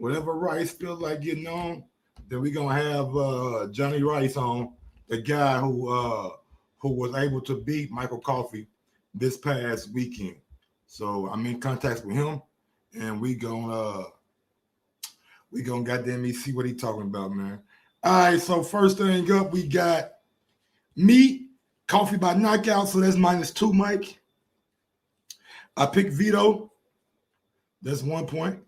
whatever Rice feels like getting on, then we're gonna have Johnny Rice on, the guy who was able to beat Michael Coffie this past weekend. So I'm in contact with him, and we gonna goddamn me see what he talking about, man. All right, so first thing up, we got me, Coffee by knockout, so that's -2, Mike. I picked Vito, that's 1 point.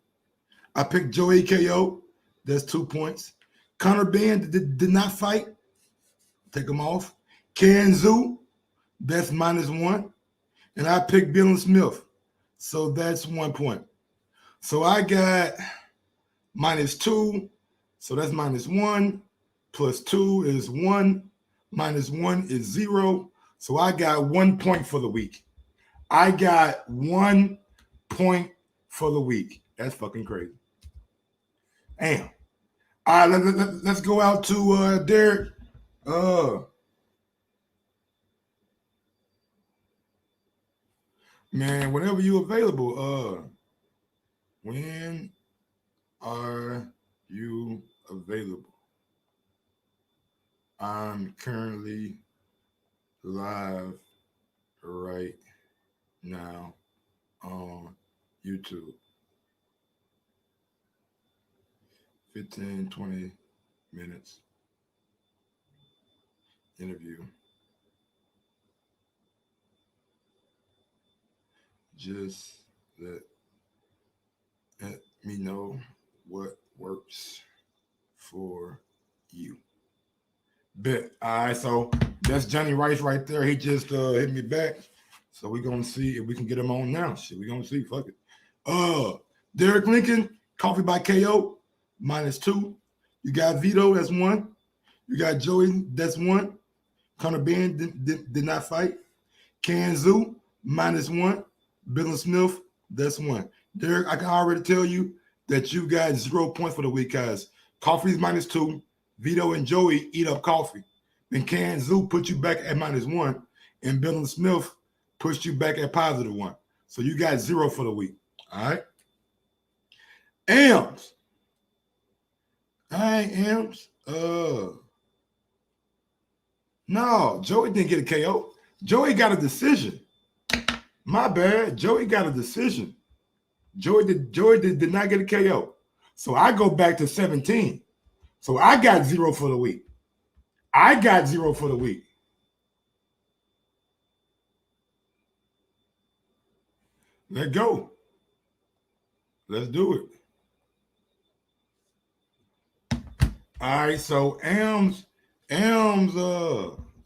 I picked Joey KO, that's 2 points. Conor Ben did not fight, take him off. Kanzu, that's -1. And I picked Bill Smith, so that's 1 point. So I got -2, so that's -1, +2 is 1, -1 is 0. So I got 1 point for the week. I got 1 point for the week. That's fucking crazy. Damn. All right, let's go out to Derek. Man, whenever you available, when are you available? I'm currently live right now on YouTube. 15, 20 minutes interview. Just let me know what works for you. Bet. All right, so that's Johnny Rice right there. He just hit me back. So we're gonna see if we can get him on now. Shit, we're gonna see. Fuck it. Derek Lincoln, Coffee by KO, -2. You got Vito, that's 1. You got Joey, that's 1. Conor Ben did not fight. Kanzu, -1. Bill Smith, that's 1. Derek, I can already tell you that you got 0 points for the week, guys. Coffee's -2. Vito and Joey eat up Coffee. Then Kanzu put you back at -1. And Bill Smith pushed you back at +1. So you got 0 for the week. All right. Ams. All right, Ams. No, Joey didn't get a KO. Joey got a decision. My bad. Joey got a decision. Joey did not get a KO. So I go back to 17. So I got 0 for the week. I got 0 for the week. Let's go. Let's do it. All right, so Ams,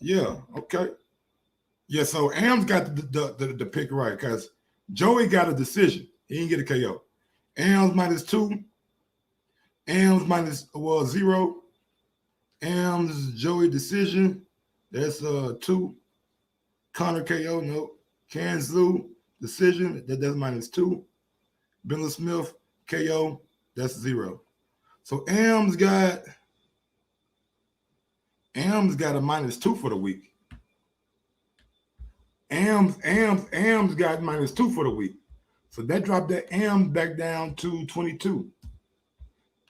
yeah, okay. Yeah, so Ams got the pick right because Joey got a decision. He didn't get a KO. Ams -2. Ams -0. Ams Joey decision. That's 2. Conor KO, no. Kanzu decision. That's -2. Bill Smith KO. That's 0. So Ams got a -2 for the week. Ams got -2 for the week. So that dropped that Ams back down to 22.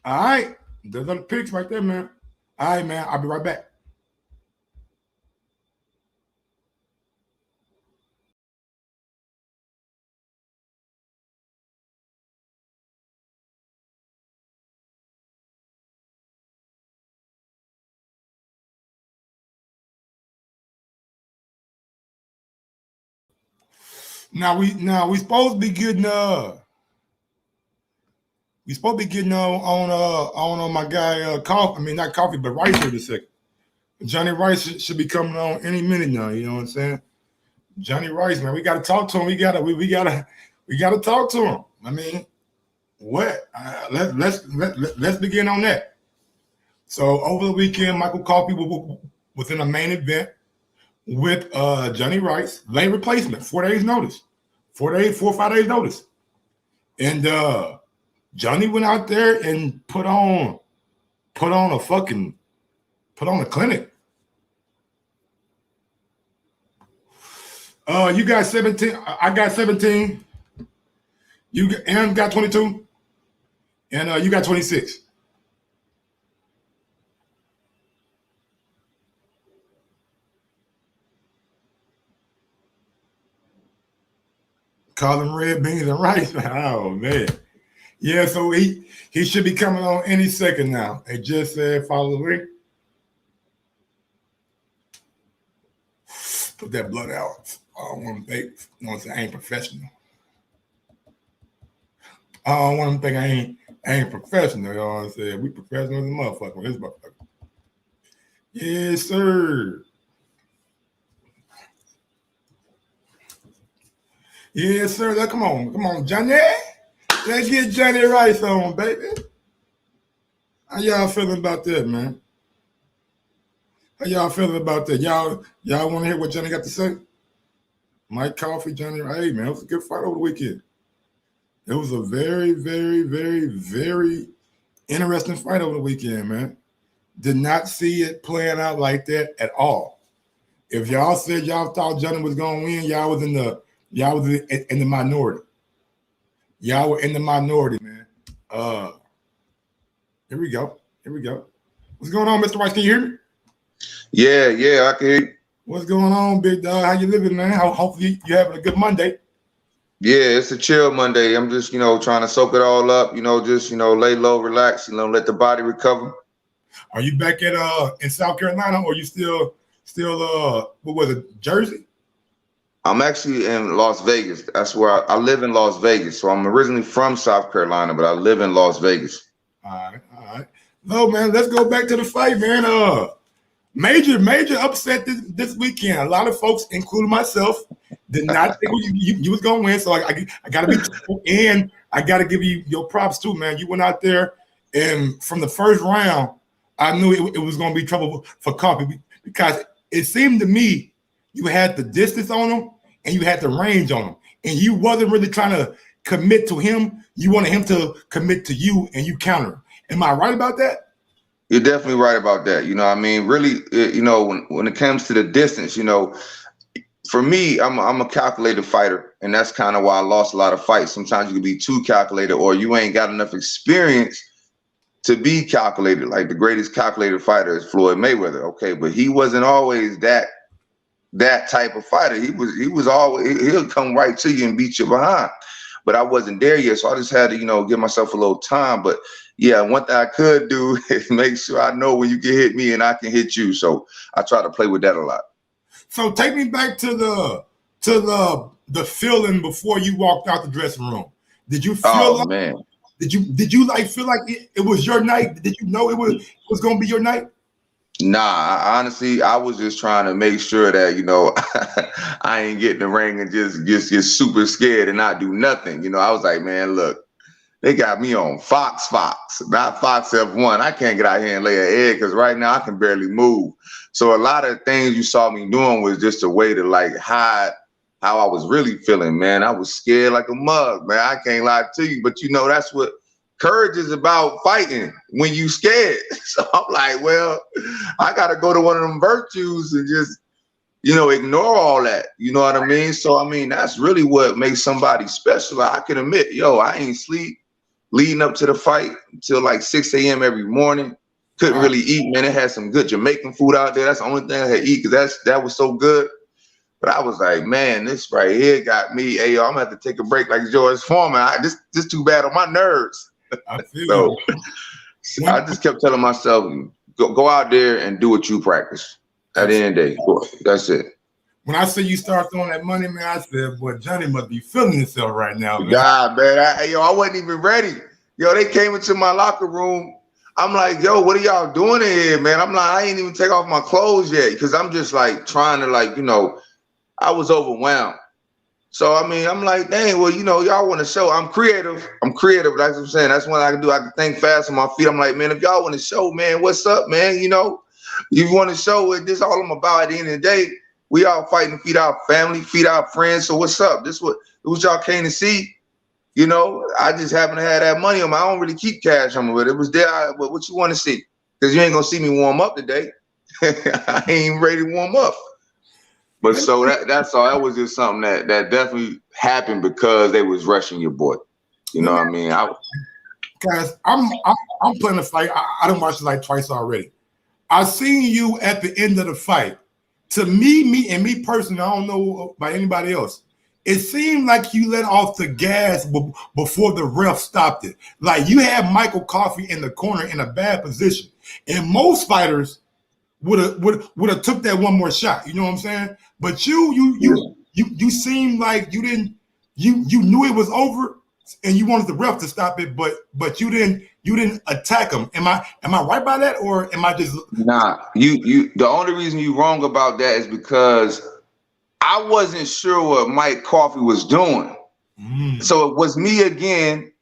All right. Those are the picks right there, man. All right, man. I'll be right back. Now we supposed to be getting on my guy Coffee. I mean not Coffee, but Rice here in a second. Johnny Rice should be coming on any minute now. You know what I'm saying? Johnny Rice, man, we got to talk to him. We gotta talk to him. I mean, what? Let's begin on that. So over the weekend, Michael Coffie was in a main event with Johnny Rice, late replacement, 4 days notice, 4 or 5 days notice, and Johnny went out there and put on a clinic. You got 17. I got 17. Aaron got 22. And you got 26. Call him red beans and rice. Oh man. Yeah, so he should be coming on any second now. It just said follow the link. Put that blood out. I don't want to think I ain't professional. I don't want to think I ain't professional. You know what I'm saying? We professional as a motherfucker. This motherfucker. Yes, sir. Yes, sir. Come on, Jonnie. Let's get Jonnie Rice on, baby. How y'all feeling about that, man? How y'all feeling about that? Y'all want to hear what Jonnie got to say? Mike Coffie, Jonnie Rice. Hey, man, it was a good fight over the weekend. It was a very, very, very, very interesting fight over the weekend, man. Did not see it playing out like that at all. If y'all said y'all thought Jonnie was gonna win, y'all was in the minority. Y'all were in the minority, man. Here we go. What's going on, Mr. Rice? Can you hear me? Yeah, I can hear you. What's going on, big dog? How you living, man? Hopefully you having a good Monday. Yeah, it's a chill Monday. I'm just, trying to soak it all up, just, lay low, relax, let the body recover. Are you back at in South Carolina, or you still what was it, Jersey? I'm actually in Las Vegas. That's where I live in Las Vegas. So I'm originally from South Carolina, but I live in Las Vegas. All right. No, man, let's go back to the fight, man. Major upset this weekend. A lot of folks, including myself, did not think you was gonna win. So I gotta be careful, and I gotta give you your props too, man. You went out there, and from the first round, I knew it was gonna be trouble for Coffie, because it seemed to me you had the distance on him and you had the range on him, and you wasn't really trying to commit to him. You wanted him to commit to you, and you counter him. Am I right about that? You're definitely right about that. Really, when it comes to the distance, for me, I'm a calculated fighter, and that's kind of why I lost a lot of fights. Sometimes you can be too calculated, or you ain't got enough experience to be calculated. Like the greatest calculated fighter is Floyd Mayweather, okay, but he wasn't always that type of fighter. He was always, he'll come right to you and beat you behind. But I wasn't there yet, so I just had to, give myself a little time. But yeah, one thing I could do is make sure I know when you can hit me and I can hit you. So I try to play with that a lot. So take me back to the feeling before you walked out the dressing room. Did you feel man. Did you feel like it was your night? Did you know it was gonna be your night? Nah, honestly, I was just trying to make sure that, I ain't get in the ring and just get super scared and not do nothing. I was like, man, look, they got me on Fox, not Fox F1. I can't get out here and lay an egg because right now I can barely move. So a lot of things you saw me doing was just a way to hide how I was really feeling, man. I was scared like a mug, man. I can't lie to you, but that's what courage is about, fighting when you scared. So I'm like, well, I got to go to one of them virtues and just, ignore all that. You know what I mean? So, that's really what makes somebody special. I can admit, I ain't sleep leading up to the fight until like 6 a.m. every morning. Couldn't really eat, man. It had some good Jamaican food out there. That's the only thing I had to eat because that was so good. But I was like, man, this right here got me. Hey, yo, I'm gonna have to take a break like George Foreman. This too bad on my nerves. So I just kept telling myself, go out there and do what you practice. At the end of the day, that's it. When I say you start throwing that money, man, I said, boy, Jonnie must be feeling himself right now, man. God, man, I wasn't even ready. They came into my locker room. I'm like, yo, what are y'all doing in here, man? I'm like, I ain't even take off my clothes yet because I'm just like trying to I was overwhelmed. So, I'm like, dang, well, y'all want to show. I'm creative. That's what I'm saying. That's what I can do. I can think fast on my feet. I'm like, man, if y'all want to show, man, what's up, man? You want to show it. This is all I'm about at the end of the day. We all fighting to feed our family, feed our friends. So what's up? This what y'all came to see. I just happen to have that money on me. I don't really keep cash on me, but it was there. What you want to see? Because you ain't going to see me warm up today. I ain't ready to warm up. But so that's all. That was just something that definitely happened because they was rushing your boy. You know what I mean? Guys, I'm playing the fight. I don't watch it like twice already. I seen you at the end of the fight. To me personally, I don't know about anybody else. It seemed like you let off the gas before the ref stopped it. Like you had Michael Coffie in the corner in a bad position, and most fighters would have took that one more shot. You know what I'm saying? But you seemed like you didn't. You knew it was over, and you wanted the ref to stop it, but you didn't attack him. Am I right by that, or am I just Nah? You the only reason you wrong about that is because I wasn't sure what Mike Coffie was doing. So it was me again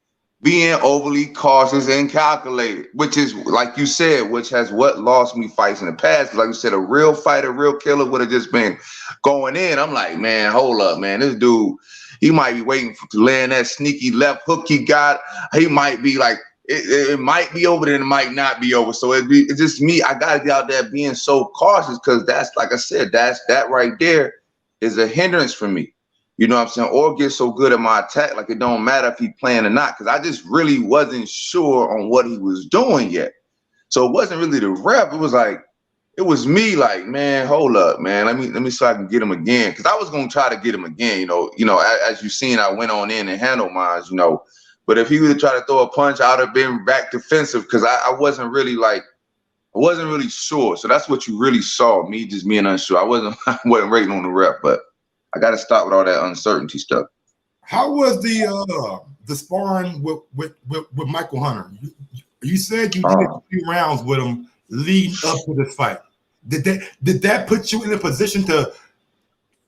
being overly cautious and calculated, which is, like you said, which has what lost me fights in the past. Like you said, a real fighter, real killer would have just been going in. I'm like, man, hold up, man. This dude, he might be waiting to land that sneaky left hook he got. He might be like, it might be over there and it might not be over. So it's just me. I got to be out there being so cautious because that's, like I said, that right there is a hindrance for me. You know what I'm saying? Or get so good at my attack, like it don't matter if he playing or not, because I just really wasn't sure on what he was doing yet. So it wasn't really the ref. It was like, it was me like, man, hold up, man. Let me so I can get him again. Because I was going to try to get him again, you know, as you've seen, I went on in and handled mine, you know. But if he would have tried to throw a punch, I would have been back defensive because I wasn't really sure. So that's what you really saw, me just being unsure. I wasn't rating on the ref, but I got to stop with all that uncertainty stuff. How was the sparring with Michael Hunter? You said you did a few rounds with him leading up to this fight. Did that put you in a position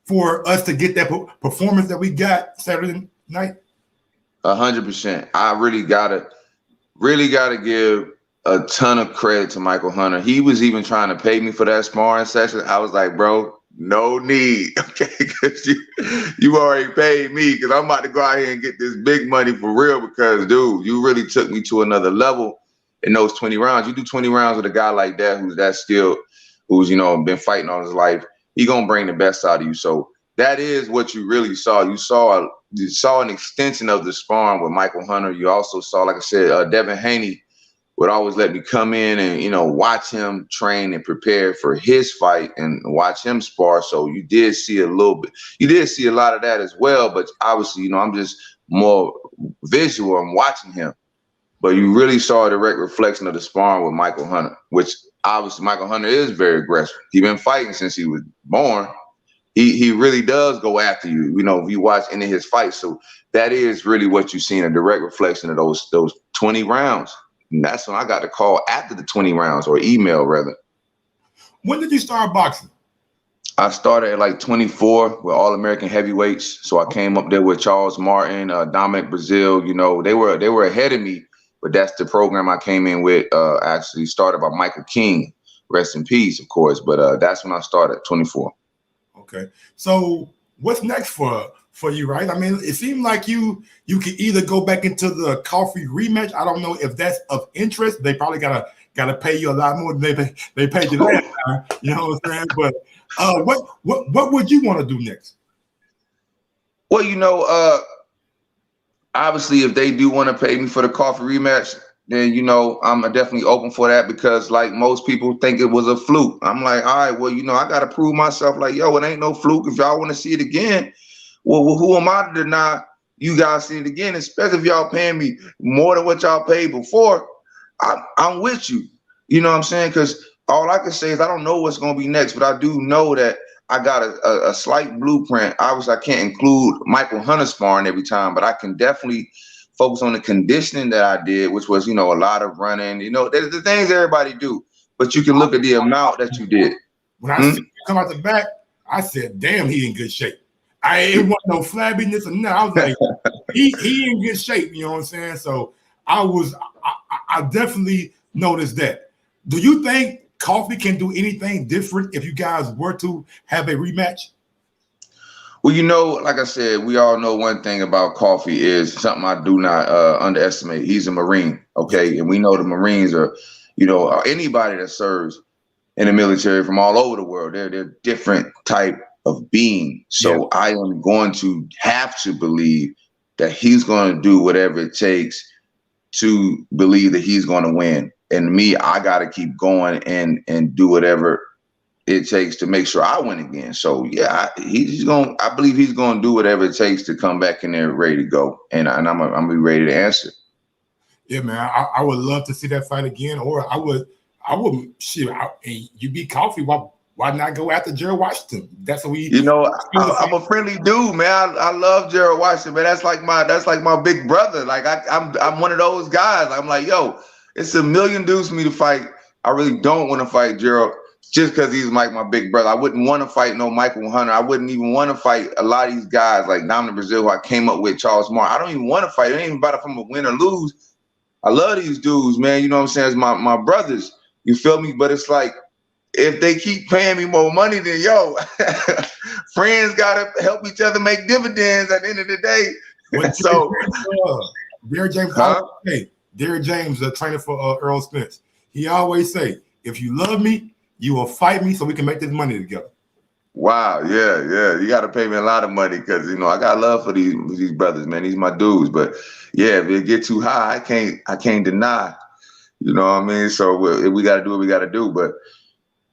for us to get that performance that we got Saturday night? 100%. I really gotta give a ton of credit to Michael Hunter. He was even trying to pay me for that sparring session. I was like, bro, no need, okay? Because you already paid me, because I'm about to go out here and get this big money for real. Because, dude, you really took me to another level in those 20 rounds. You do 20 rounds with a guy like that who's that skilled, who's, you know, been fighting all his life, he gonna bring the best out of you. So that is what you really saw. You saw an extension of the sparring with Michael Hunter. You also saw, like I said, Devin Haney would always let me come in and, you know, watch him train and prepare for his fight and watch him spar. So you did see a little bit. You did see a lot of that as well. But obviously, you know, I'm just more visual. I'm watching him. But you really saw a direct reflection of the sparring with Michael Hunter, which obviously Michael Hunter is very aggressive. He's been fighting since he was born. He really does go after you, you know, if you watch any of his fights. So that is really what you've seen, a direct reflection of those 20 rounds. And that's when I got the call after the 20 rounds, or email rather. When did you start boxing? I started at like 24 with All-American heavyweights. So I came up there with Charles Martin, Dominic Brazil. You know, they were ahead of me, but that's the program I came in with. Actually started by Michael King, rest in peace, of course. But that's when I started, 24. Okay, so what's next for you, right? I mean, it seemed like you could either go back into the Coffie rematch. I don't know if that's of interest. They probably gotta pay you a lot more than they paid you last time. You know what I'm saying? But what would you want to do next? Well, you know, obviously, if they do want to pay me for the Coffie rematch, then, you know, I'm definitely open for that, because like most people think it was a fluke. I'm like, all right, well, you know, I got to prove myself. Like, yo, it ain't no fluke. If y'all want to see it again, well, who am I to deny you guys see it again? Especially if y'all paying me more than what y'all paid before, I'm with you. You know what I'm saying? Because all I can say is I don't know what's going to be next, but I do know that I got a slight blueprint. Obviously, I can't include Michael Hunter sparring every time, but I can definitely focus on the conditioning that I did, which was, you know, a lot of running. You know, there's the things everybody do, but you can look at the amount that you did. When I see you come out the back, I said, damn, he in good shape. I ain't want no flabbiness or nothing. I was like, he in good shape, you know what I'm saying? So I definitely noticed that. Do you think Coffie can do anything different if you guys were to have a rematch? Well, you know, like I said, we all know one thing about Coffie is something I do not underestimate. He's a Marine, okay? And we know the Marines are, you know, anybody that serves in the military from all over the world, they're different type of being. So yeah. I am going to have to believe that he's going to do whatever it takes to believe that he's going to win. And me, I got to keep going and do whatever it takes to make sure I win again. So yeah, I believe he's going to do whatever it takes to come back in there ready to go. And I'm gonna be ready to answer. Yeah, man, I would love to see that fight again, or I would shit. You beat Coffie, why not go after Gerald Washington? That's what we. I'm a friendly dude, man. I love Gerald Washington, man. That's like my big brother. Like I'm one of those guys. I'm like, yo, it's a million dudes for me to fight. I really don't want to fight Gerald just because he's like my big brother. I wouldn't want to fight no Michael Hunter. I wouldn't even want to fight a lot of these guys like Dominic Brazil, who I came up with, Charles Martin. I don't even want to fight. It ain't even about if I'm a win or lose. I love these dudes, man. You know what I'm saying? It's my brothers. You feel me? But it's like, if they keep paying me more money, then yo, friends gotta help each other make dividends at the end of the day. So, Derrick James, Derrick James, the trainer for Earl Spence, he always say, "If you love me, you will fight me, so we can make this money together." Wow, yeah, you gotta pay me a lot of money because I got love for these brothers, man. These my dudes, but yeah, if it get too high, I can't deny. You know what I mean? So we gotta do what we gotta do, but.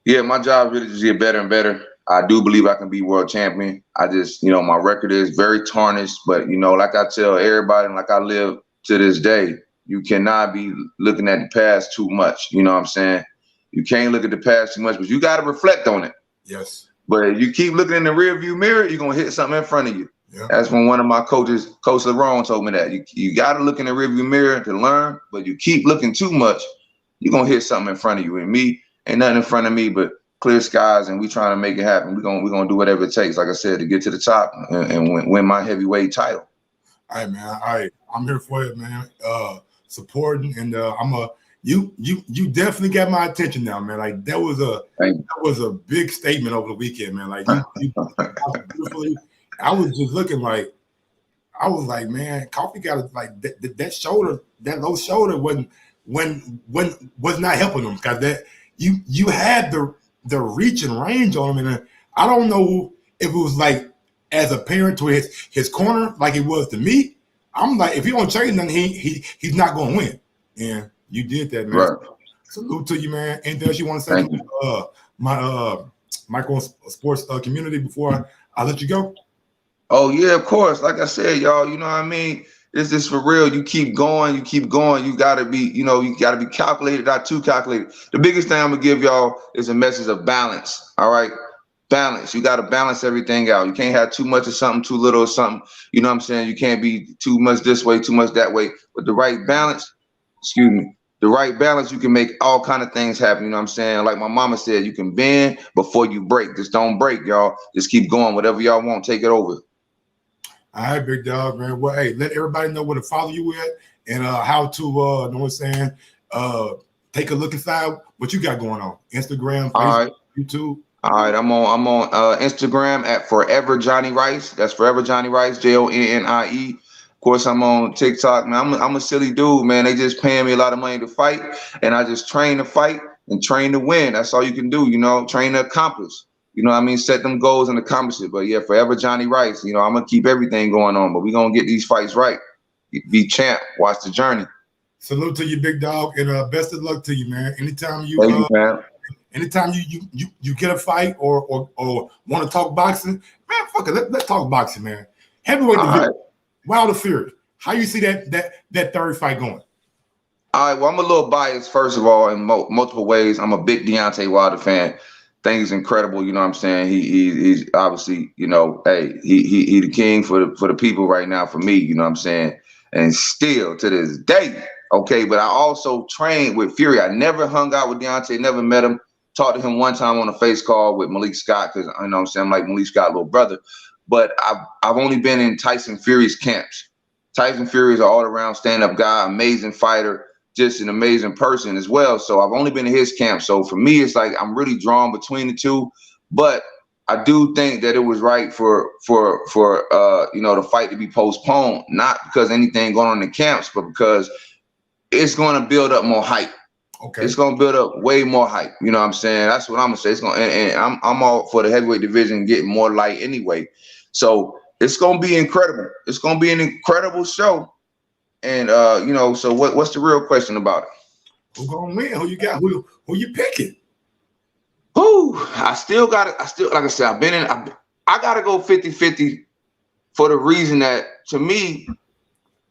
Yeah, my job really just get better and better. I do believe I can be world champion. I just, my record is very tarnished, but like I tell everybody, and like I live to this day, you cannot be looking at the past too much. You know what I'm saying? You can't look at the past too much, but you got to reflect on it. Yes. But if you keep looking in the rearview mirror, you're gonna hit something in front of you. Yeah. That's when one of my coaches, Coach LeBron, told me that you got to look in the rearview mirror to learn, but you keep looking too much, you're gonna hit something in front of you. And me. Ain't nothing in front of me but clear skies, and we trying to make it happen. We're gonna do whatever it takes, like I said, to get to the top and win my heavyweight title. All right, man. I'm here for it, man. Supporting, and you definitely got my attention now, man. Like that was a big statement over the weekend, man. Like I was just looking like, I was like, man, Coffie got like that shoulder, that low shoulder was not helping him, because that. You had the reach and range on him, and I don't know if it was like as a parent to his corner like it was to me. I'm like, if he don't change nothing, he's not going to win. And you did that, man. Right. Salute to you, man. Anything else you want to say to my Michael Sports community before I let you go? Oh yeah, of course. Like I said, y'all, you know what I mean? It's just for real. You keep going. You gotta be, you gotta be calculated, not too calculated. The biggest thing I'm gonna give y'all is a message of balance. All right, balance. You gotta balance everything out. You can't have too much of something, too little of something. You know what I'm saying? You can't be too much this way, too much that way. But the right balance, you can make all kind of things happen. You know what I'm saying? Like my mama said, you can bend before you break. Just don't break, y'all. Just keep going. Whatever y'all want, take it over. All right, big dog, man. Well, hey, let everybody know where to follow you at and how to, know what I'm saying, take a look inside what you got going on. Instagram, Facebook, YouTube. All right, I'm on Instagram at Forever Jonnie Rice. That's Forever Jonnie Rice, JONNIE. Of course, I'm on TikTok, man. I'm a silly dude, man. They just paying me a lot of money to fight, and I just train to fight and train to win. That's all you can do, train to accomplish. You know what I mean? Set them goals and accomplish it. But yeah, Forever Jonnie Rice. I'm gonna keep everything going on, but we're gonna get these fights right. Be champ. Watch the journey. Salute to you, big dog, and best of luck to you, man. Anytime you get a fight or want to talk boxing, man, fuck it. Let's talk boxing, man. Heavyweight division, Wilder Fury. How you see that third fight going? All right. Well, I'm a little biased, first of all, in multiple ways. I'm a big Deontay Wilder fan. Think he's incredible, you know what I'm saying? He's obviously, hey, he the king for the people right now, for me, you know what I'm saying? And still to this day, okay, but I also trained with Fury. I never hung out with Deontay, never met him. Talked to him one time on a face call with Malik Scott, because you know what I'm saying, I'm like Malik Scott's little brother. But I've only been in Tyson Fury's camps. Tyson Fury is an all-around stand-up guy, amazing fighter, just an amazing person as well. So I've only been in his camp. So for me, it's like I'm really drawn between the two. But I do think that it was right for the fight to be postponed, not because anything going on in the camps, but because it's going to build up more hype. Okay. It's going to build up way more hype. You know what I'm saying? That's what I'm going to say. It's going and I'm all for the heavyweight division getting more light anyway. So it's going to be incredible. It's going to be an incredible show. And so what's the real question about it? Who gonna win? Who you got? Who you picking? I still like I said, I gotta go 50-50 for the reason that, to me,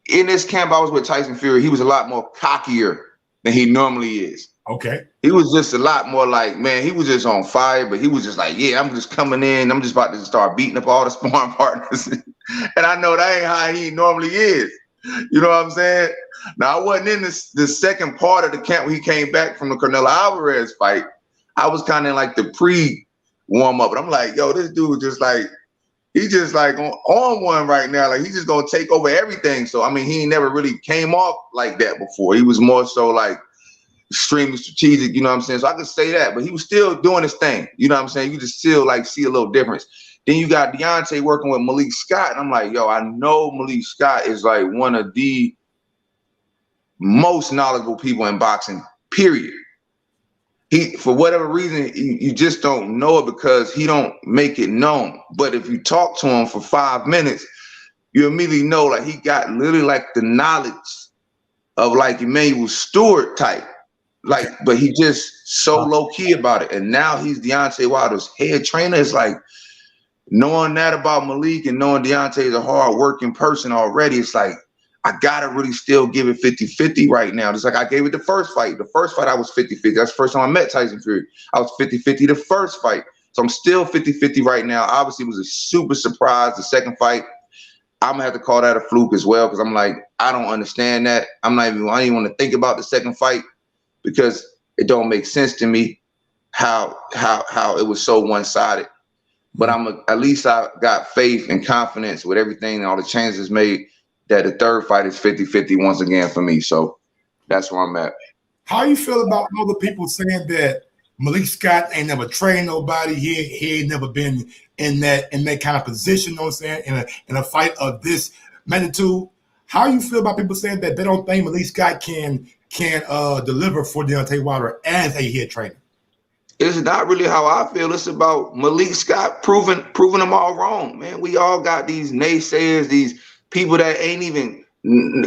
in this camp I was with Tyson Fury, he was a lot more cockier than he normally is. Okay. He was just a lot more like, man, he was just on fire, but he was just like, yeah, I'm just coming in. I'm just about to start beating up all the sparring partners. And I know that ain't how he normally is. You know what I'm saying? Now, I wasn't in the second part of the camp when he came back from the Canelo Alvarez fight. I was kind of like the pre-warm-up. And I'm like, yo, this dude just like, he just like on one right now. Like, he's just going to take over everything. So, I mean, he never really came off like that before. He was more so like extremely strategic, you know what I'm saying? So I could say that, but he was still doing his thing. You know what I'm saying? You just still like see a little difference. Then you got Deontay working with Malik Scott. And I'm like, yo, I know Malik Scott is like one of the most knowledgeable people in boxing, period. He, for whatever reason, you just don't know it because he don't make it known. But if you talk to him for 5 minutes, you immediately know like he got literally like the knowledge of like Emmanuel Stewart type. Like, but he just so low key about it. And now he's Deontay Wilder's head trainer. It's like knowing that about Malik and knowing Deontay is a hard working person already. It's like, I gotta really still give it 50-50 right now. Just like I gave it the first fight. The first fight I was 50-50. That's the first time I met Tyson Fury. I was 50-50 the first fight. So I'm still 50-50 right now. Obviously, it was a super surprise. The second fight, I'm gonna have to call that a fluke as well, because I'm like, I don't understand that. I don't even want to think about the second fight because it don't make sense to me how it was so one-sided. But at least I got faith and confidence with everything and all the changes made that the third fight is 50-50 once again for me. So that's where I'm at. How you feel about all the people saying that Malik Scott ain't never trained nobody? He ain't never been in that kind of position, you know what I'm saying, in a fight of this magnitude. How you feel about people saying that they don't think Malik Scott can deliver for Deontay Wilder as a head trainer? It's not really how I feel. It's about Malik Scott proving them all wrong, man. We all got these naysayers, these people that ain't even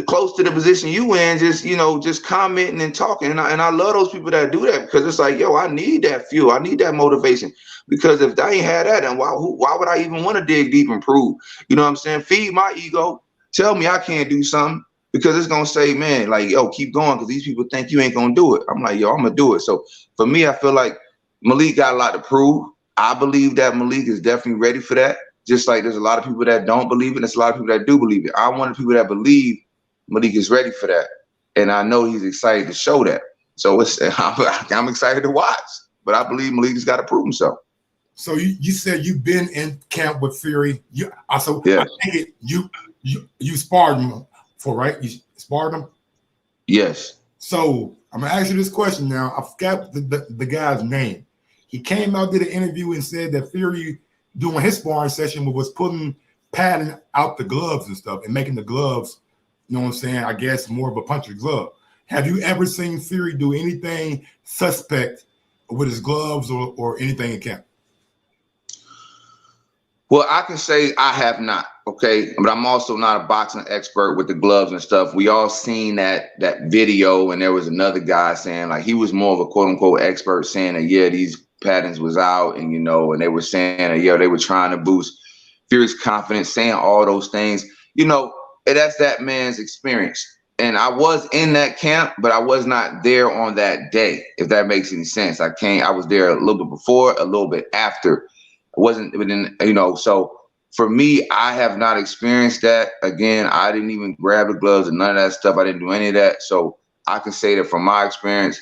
close to the position you in, just commenting and talking. And I love those people that do that, because it's like, yo, I need that fuel. I need that motivation. Because if I ain't had that, then why would I even want to dig deep and prove? You know what I'm saying? Feed my ego. Tell me I can't do something, because it's going to say, man, like, yo, keep going, because these people think you ain't going to do it. I'm like, yo, I'm going to do it. So for me, I feel like Malik got a lot to prove. I believe that Malik is definitely ready for that. Just like there's a lot of people that don't believe it, there's a lot of people that do believe it. I'm one of the people that believe Malik is ready for that. And I know he's excited to show that. So I'm excited to watch. But I believe Malik has got to prove himself. So you said you've been in camp with Fury. Yeah. I think you sparred him for, right? You sparred him? Yes. So I'm going to ask you this question now. I forgot the guy's name. He came out, did an interview, and said that Fury, doing his sparring session, was putting padding out the gloves and stuff and making the gloves, you know what I'm saying, I guess more of a puncher glove. Have you ever seen Fury do anything suspect with his gloves or anything in camp? Well, I can say I have not, okay? But I'm also not a boxing expert with the gloves and stuff. We all seen that video, and there was another guy saying, like, he was more of a quote-unquote expert, saying that, yeah, these patterns was out, and and they were saying that, yeah, they were trying to boost Fury's confidence, saying all those things, and that's that man's experience. And I was in that camp, but I was not there on that day, if that makes any sense. I was there a little bit before, a little bit after. I wasn't within, so for me, I have not experienced that. Again, I didn't even grab the gloves and none of that stuff. I didn't do any of that. So I can say that from my experience,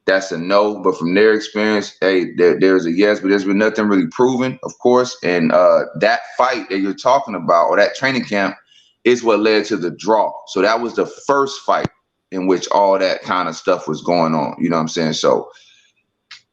that's a no. But from their experience, hey, there's a yes, but there's been nothing really proven, of course. And that fight that you're talking about, or that training camp, is what led to the draw. So that was the first fight in which all that kind of stuff was going on. You know what I'm saying? So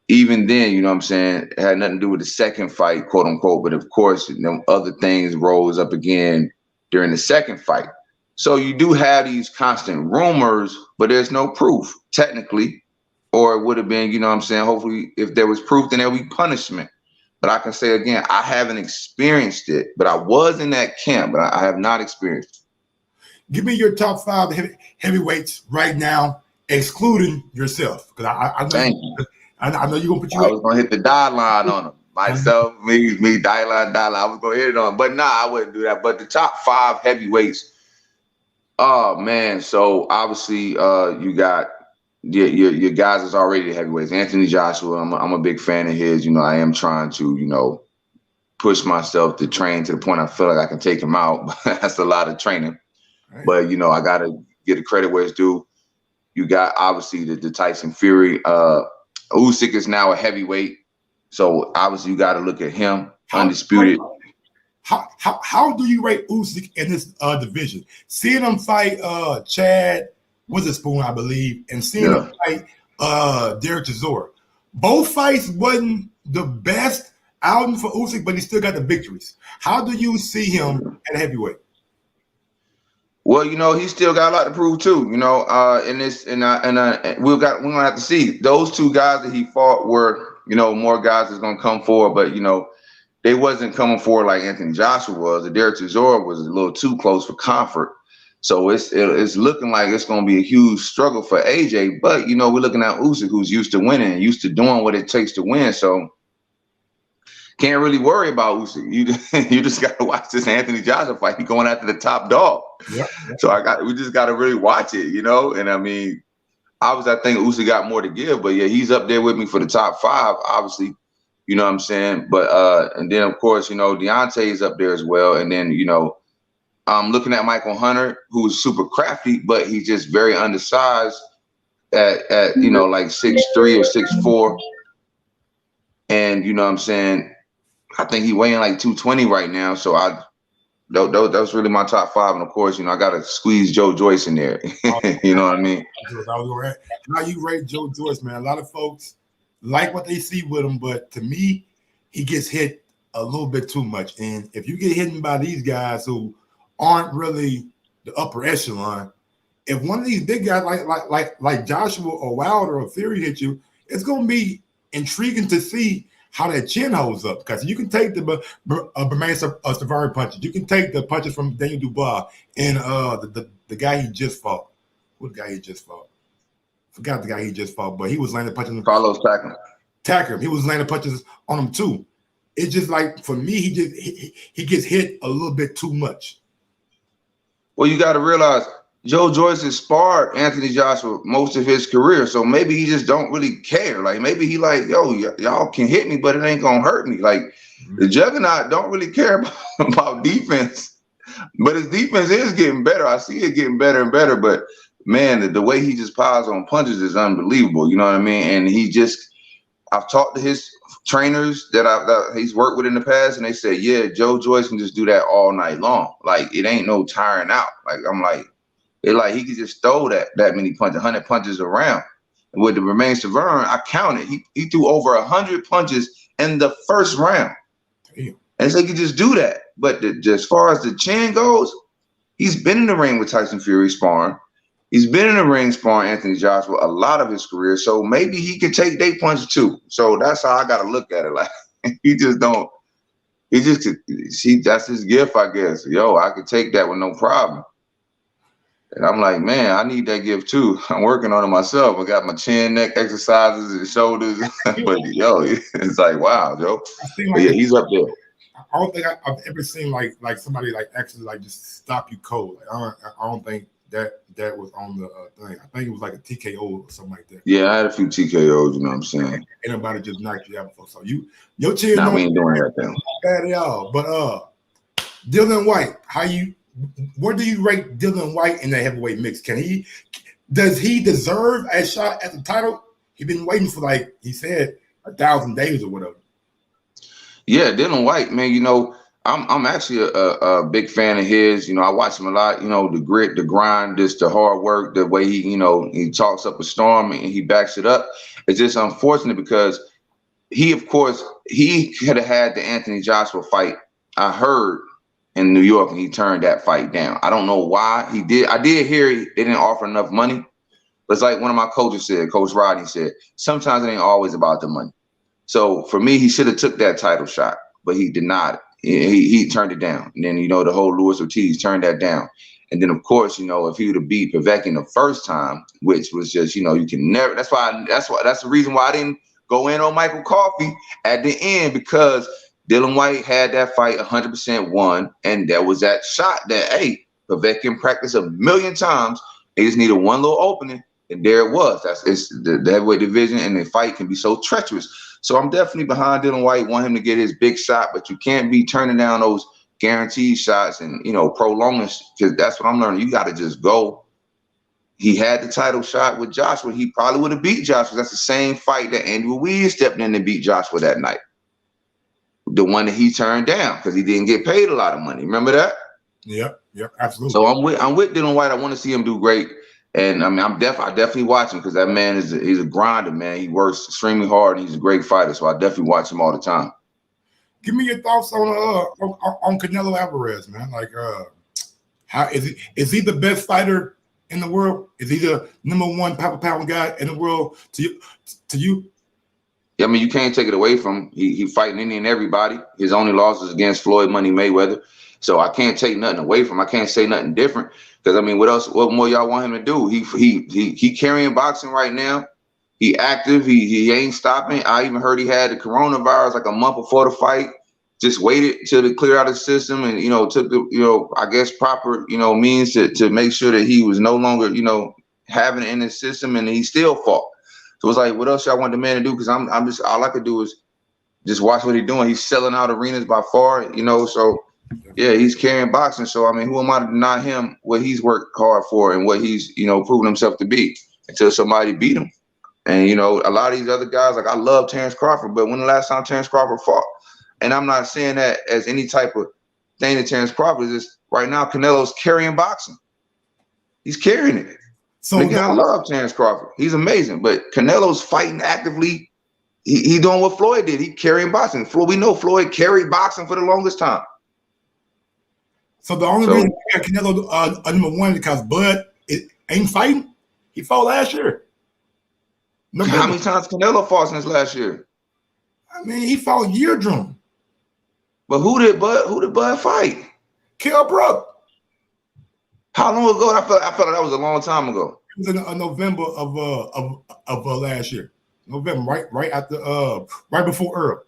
even then, it had nothing to do with the second fight, quote unquote. But of course, other things rose up again during the second fight. So you do have these constant rumors, but there's no proof technically, or it would have been, hopefully if there was proof, then there would be punishment. But I can say again, I haven't experienced it, but I was in that camp, but I have not experienced it. Give me your top 5 heavyweights right now, excluding yourself, because I know I know you're gonna put you. I was gonna hit the die line on him. Myself, me, die line. I was gonna hit it on, but nah, I wouldn't do that. But the top 5 heavyweights. Oh man, so obviously, you got your guys is already the heavyweights. Anthony Joshua, I'm a big fan of his. You know, I am trying to push myself to train to the point I feel like I can take him out. That's a lot of training, right. But I gotta get the credit where it's due. You got obviously the Tyson Fury. Usyk is now a heavyweight, so obviously you got to look at him, undisputed. How do you rate Usyk in this division? Seeing him fight Chad Witherspoon, I believe, and seeing him fight Derek Chisora. Both fights wasn't the best outing for Usyk, but he still got the victories. How do you see him at heavyweight? Well, he still got a lot to prove too. In this, we're gonna have to see. Those 2 guys that he fought were, more guys that's gonna come forward, but they wasn't coming forward like Anthony Joshua was. The Derek Chisora was a little too close for comfort. So it's looking like it's gonna be a huge struggle for AJ. But we're looking at Usyk, who's used to winning, used to doing what it takes to win. So can't really worry about Usyk. You just got to watch this Anthony Joshua fight. He's going after the top dog. Yeah. So we just got to really watch it, And I mean, obviously, I think Usyk got more to give, but yeah, he's up there with me for the top 5, obviously. You know what I'm saying? But and then of course, Deontay is up there as well. And then I'm looking at Michael Hunter, who's super crafty, but he's just very undersized at like 6'3" or 6'4". And you know what I'm saying? I think he's weighing like 220 right now. So that's really my top 5. And of course, I got to squeeze Joe Joyce in there. You know what I mean? How you rate Joe Joyce, man? A lot of folks like what they see with him, but to me, he gets hit a little bit too much. And if you get hit by these guys who aren't really the upper echelon, if one of these big guys like Joshua or Wilder or Fury hit you, it's going to be intriguing to see how that chin holds up, because you can take the Bermane Savari punches. You can take the punches from Daniel Dubois and the guy he just fought. What guy he just fought? Forgot the guy he just fought, but he was landing punches. Carlos Takam. He was landing punches on him too. It's just like, for me, he gets hit a little bit too much. Well, you got to realize Joe Joyce has sparred Anthony Joshua most of his career, so maybe he just don't really care. Like maybe he like, y'all can hit me, but it ain't gonna hurt me. Like the Juggernaut don't really care about defense, but his defense is getting better. I see it getting better and better. But man, the way he just piles on punches is unbelievable. You know what I mean? And I've talked to his trainers that he's worked with in the past, and they said, yeah, Joe Joyce can just do that all night long. Like it ain't no tiring out. Like I'm like. He could just throw that many punches, 100 punches around. And with the Bermane Savari, I counted. He threw over 100 punches in the first round. Damn. And so he could just do that. But as far as the chin goes, he's been in the ring with Tyson Fury sparring. He's been in the ring sparring Anthony Joshua a lot of his career. So maybe he could take day punch too. So that's how I got to look at it. Like that's his gift, I guess. I could take that with no problem. And I'm like, man, I need that gift too. I'm working on it myself. I got my chin, neck exercises, and shoulders. But it's like, wow, Joe. But yeah, he's up there. I don't think I've ever seen like somebody like actually like just stop you cold. Like, I don't think that was on the thing. I think it was like a TKO or something like that. Yeah, I had a few TKOs. You know what I'm saying? Ain't nobody just knocked you out before. So your chin. Nah, we ain't doing that thing. Bad at all. But Dylan White, where do you rate Dylan White in that heavyweight mix? Does he deserve a shot at the title? He's been waiting for, like he said, 1,000 days or whatever. Yeah, Dylan White, man, I'm actually a big fan of his. I watch him a lot, the grit, the grind, just the hard work, the way he talks up a storm and he backs it up. It's just unfortunate because he could have had the Anthony Joshua fight, I heard, in New York, and he turned that fight down. I don't know why he did. I did hear they didn't offer enough money. But it's like one of my coaches said, Coach Rodney said, sometimes it ain't always about the money. So for me, he should have took that title shot, but he denied it. he turned it down. And then, the whole Luis Ortiz turned that down. And then, of course, if he would have beat Povetkin the first time, which was just, you can never. That's the reason why I didn't go in on Michael Coffie at the end, because Dylan White had that fight 100% won, and there was that shot that, hey, Povetkin practiced a million times. They just needed one little opening, and there it was. It's the heavyweight division, and the fight can be so treacherous. So I'm definitely behind Dylan White. Want him to get his big shot, but you can't be turning down those guaranteed shots and prolonging, because that's what I'm learning. You got to just go. He had the title shot with Joshua. He probably would have beat Joshua. That's the same fight that Andy Ruiz stepped in and beat Joshua that night. The one that he turned down because he didn't get paid a lot of money. Remember that? Yep, absolutely. So I'm with Dylan White. I want to see him do great. And I mean, I definitely watch him because that man he's a grinder, man. He works extremely hard and he's a great fighter. So I definitely watch him all the time. Give me your thoughts on Canelo Alvarez, man. Like, how is he the best fighter in the world? Is he the number one pound guy in the world to you? Yeah, I mean, you can't take it away from him. He fighting any and everybody. His only loss is against Floyd Money Mayweather. So I can't take nothing away from him. I can't say nothing different because I mean, what more y'all want him to do? He carrying boxing right now. He active. He ain't stopping. I even heard he had the coronavirus like a month before the fight. Just waited till it cleared out the system and took the I guess proper means to make sure that he was no longer having it in his system, and he still fought. So it's like, what else y'all want the man to do? Because I'm just all I could do is just watch what he's doing. He's selling out arenas by far, So yeah, he's carrying boxing. So I mean, who am I to deny him what he's worked hard for and what he's proven himself to be until somebody beat him? And a lot of these other guys, like I love Terrence Crawford, but when the last time Terrence Crawford fought? And I'm not saying that as any type of thing to Terrence Crawford. Is just right now Canelo's carrying boxing. He's carrying it. So again, I love Terrence Crawford. He's amazing. But Canelo's fighting actively. He doing what Floyd did. He carrying boxing. We know Floyd carried boxing for the longest time. So the only reason we got Canelo number one because Bud ain't fighting. He fought last year. How many times Canelo fought since last year? I mean, he fought Yeardrum. But who did Bud fight? Kell Brook. How long ago? I felt like that was a long time ago. It was in November of last year. November, right after right before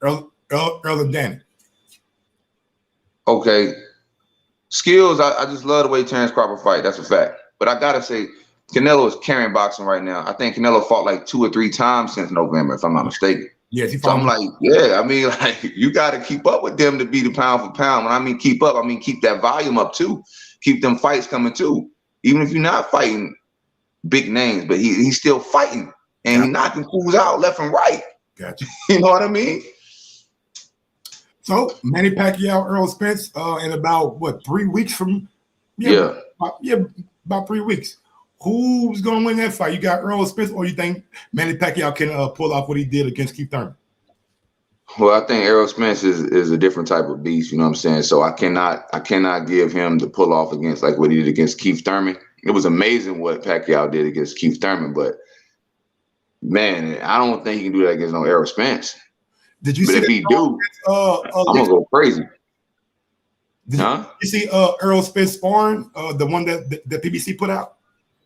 Earl and Danny. Okay. Skills, I just love the way Terrence Crawford fight. That's a fact. But I gotta say, Canelo is carrying boxing right now. I think Canelo fought like 2 or 3 times since November, if I'm not mistaken. Yes, so I'm like, yeah, I mean, like you got to keep up with them to be the pound for pound. When I mean keep up, I mean keep that volume up too. Keep them fights coming too. Even if you're not fighting big names, but he's still fighting and he's knocking fools out left and right. Gotcha. You know what I mean? So Manny Pacquiao, Errol Spence, in about 3 weeks from about 3 weeks. Who's gonna win that fight? You got Errol Spence, or you think Manny Pacquiao can pull off what he did against Keith Thurman? Well, I think Errol Spence is a different type of beast. You know what I'm saying? So I cannot give him the pull off against like what he did against Keith Thurman. It was amazing what Pacquiao did against Keith Thurman, but man, I don't think he can do that against no Errol Spence. Did you? But if he do, I'm gonna go crazy. Did you see Errol Spence sparring the one that PBC put out?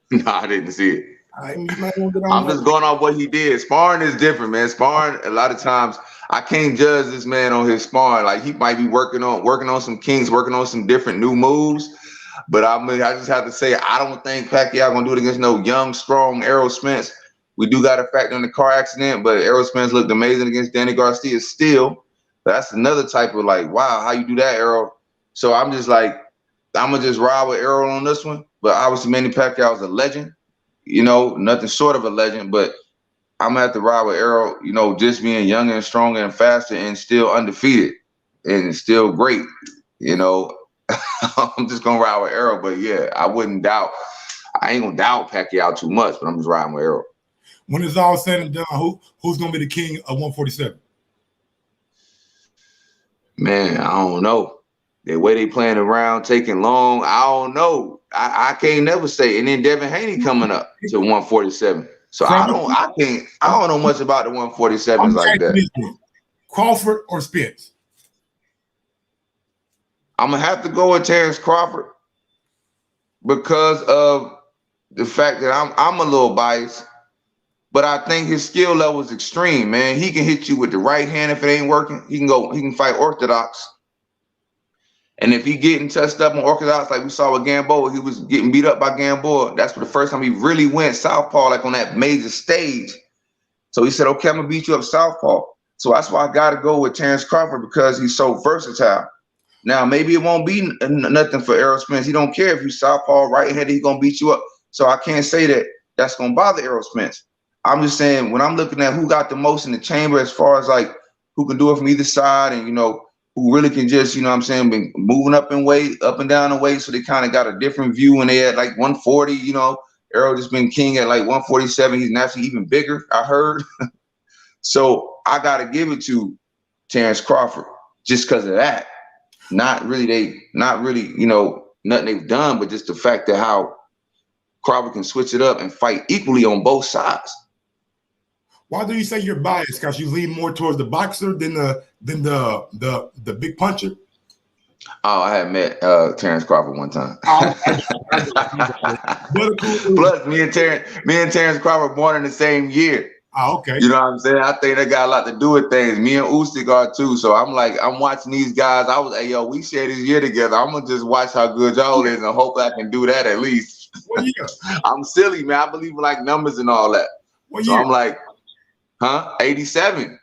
No, I didn't see it. I'm just going off what he did. Sparring is different, man. Sparring, a lot of times, I can't judge this man on his sparring. Like he might be working on some kinks, working on some different new moves. But I just have to say, I don't think Pacquiao gonna do it against no young, strong Errol Spence. We do got a factor in the car accident, but Errol Spence looked amazing against Danny Garcia still. That's another type of like, wow, how you do that, Errol? So I'm just like, I'm gonna just ride with Errol on this one. But obviously, Manny Pacquiao is a legend, nothing short of a legend. But I'm gonna have to ride with Errol, just being younger and stronger and faster and still undefeated and still great. I'm just gonna ride with Errol. But yeah, I ain't gonna doubt Pacquiao too much. But I'm just riding with Errol. When it's all said and done, who's gonna be the king of 147? Man, I don't know. The way they playing around, taking long, I don't know. I can't never say. And then Devin Haney coming up to 147. So I don't know much about the 147s like that. Crawford or Spence? I'm gonna have to go with Terrence Crawford because of the fact that I'm a little biased, but I think his skill level is extreme, man. He can hit you with the right hand if it ain't working. He can fight orthodox. And if he getting touched up on orthodox, like we saw with Gamboa, he was getting beat up by Gamboa. That's for the first time he really went southpaw, like on that major stage. So he said, okay, I'm gonna beat you up southpaw. So that's why I gotta go with Terrence Crawford because he's so versatile. Now, maybe it won't be nothing for Errol Spence. He don't care if you southpaw, right-handed, he's gonna beat you up. So I can't say that that's gonna bother Errol Spence. I'm just saying when I'm looking at who got the most in the chamber as far as like who can do it from either side and, you know, who really can just, you know what I'm saying, been moving up in weight, up and down in weight. So they kind of got a different view when they at like 140, you know, Errol just been king at like 147. He's naturally even bigger, I heard. So I got to give it to Terrence Crawford just because of that. Not really, you know, nothing they've done, but just the fact that how Crawford can switch it up and fight equally on both sides. Why do you say you're biased? Because you lean more towards the boxer than the big puncher? Oh, I had met Terrence Crawford one time. Plus, me and Terrence Crawford born in the same year. Oh, okay. You know what I'm saying? I think that got a lot to do with things. Me and Usyk are too. So I'm like, I'm watching these guys. I was, hey, yo, we share this year together. I'm gonna just watch how good y'all is and hope I can do that at least. What year? I'm silly, man. I believe in like numbers and all that. What so year? I'm like, 87.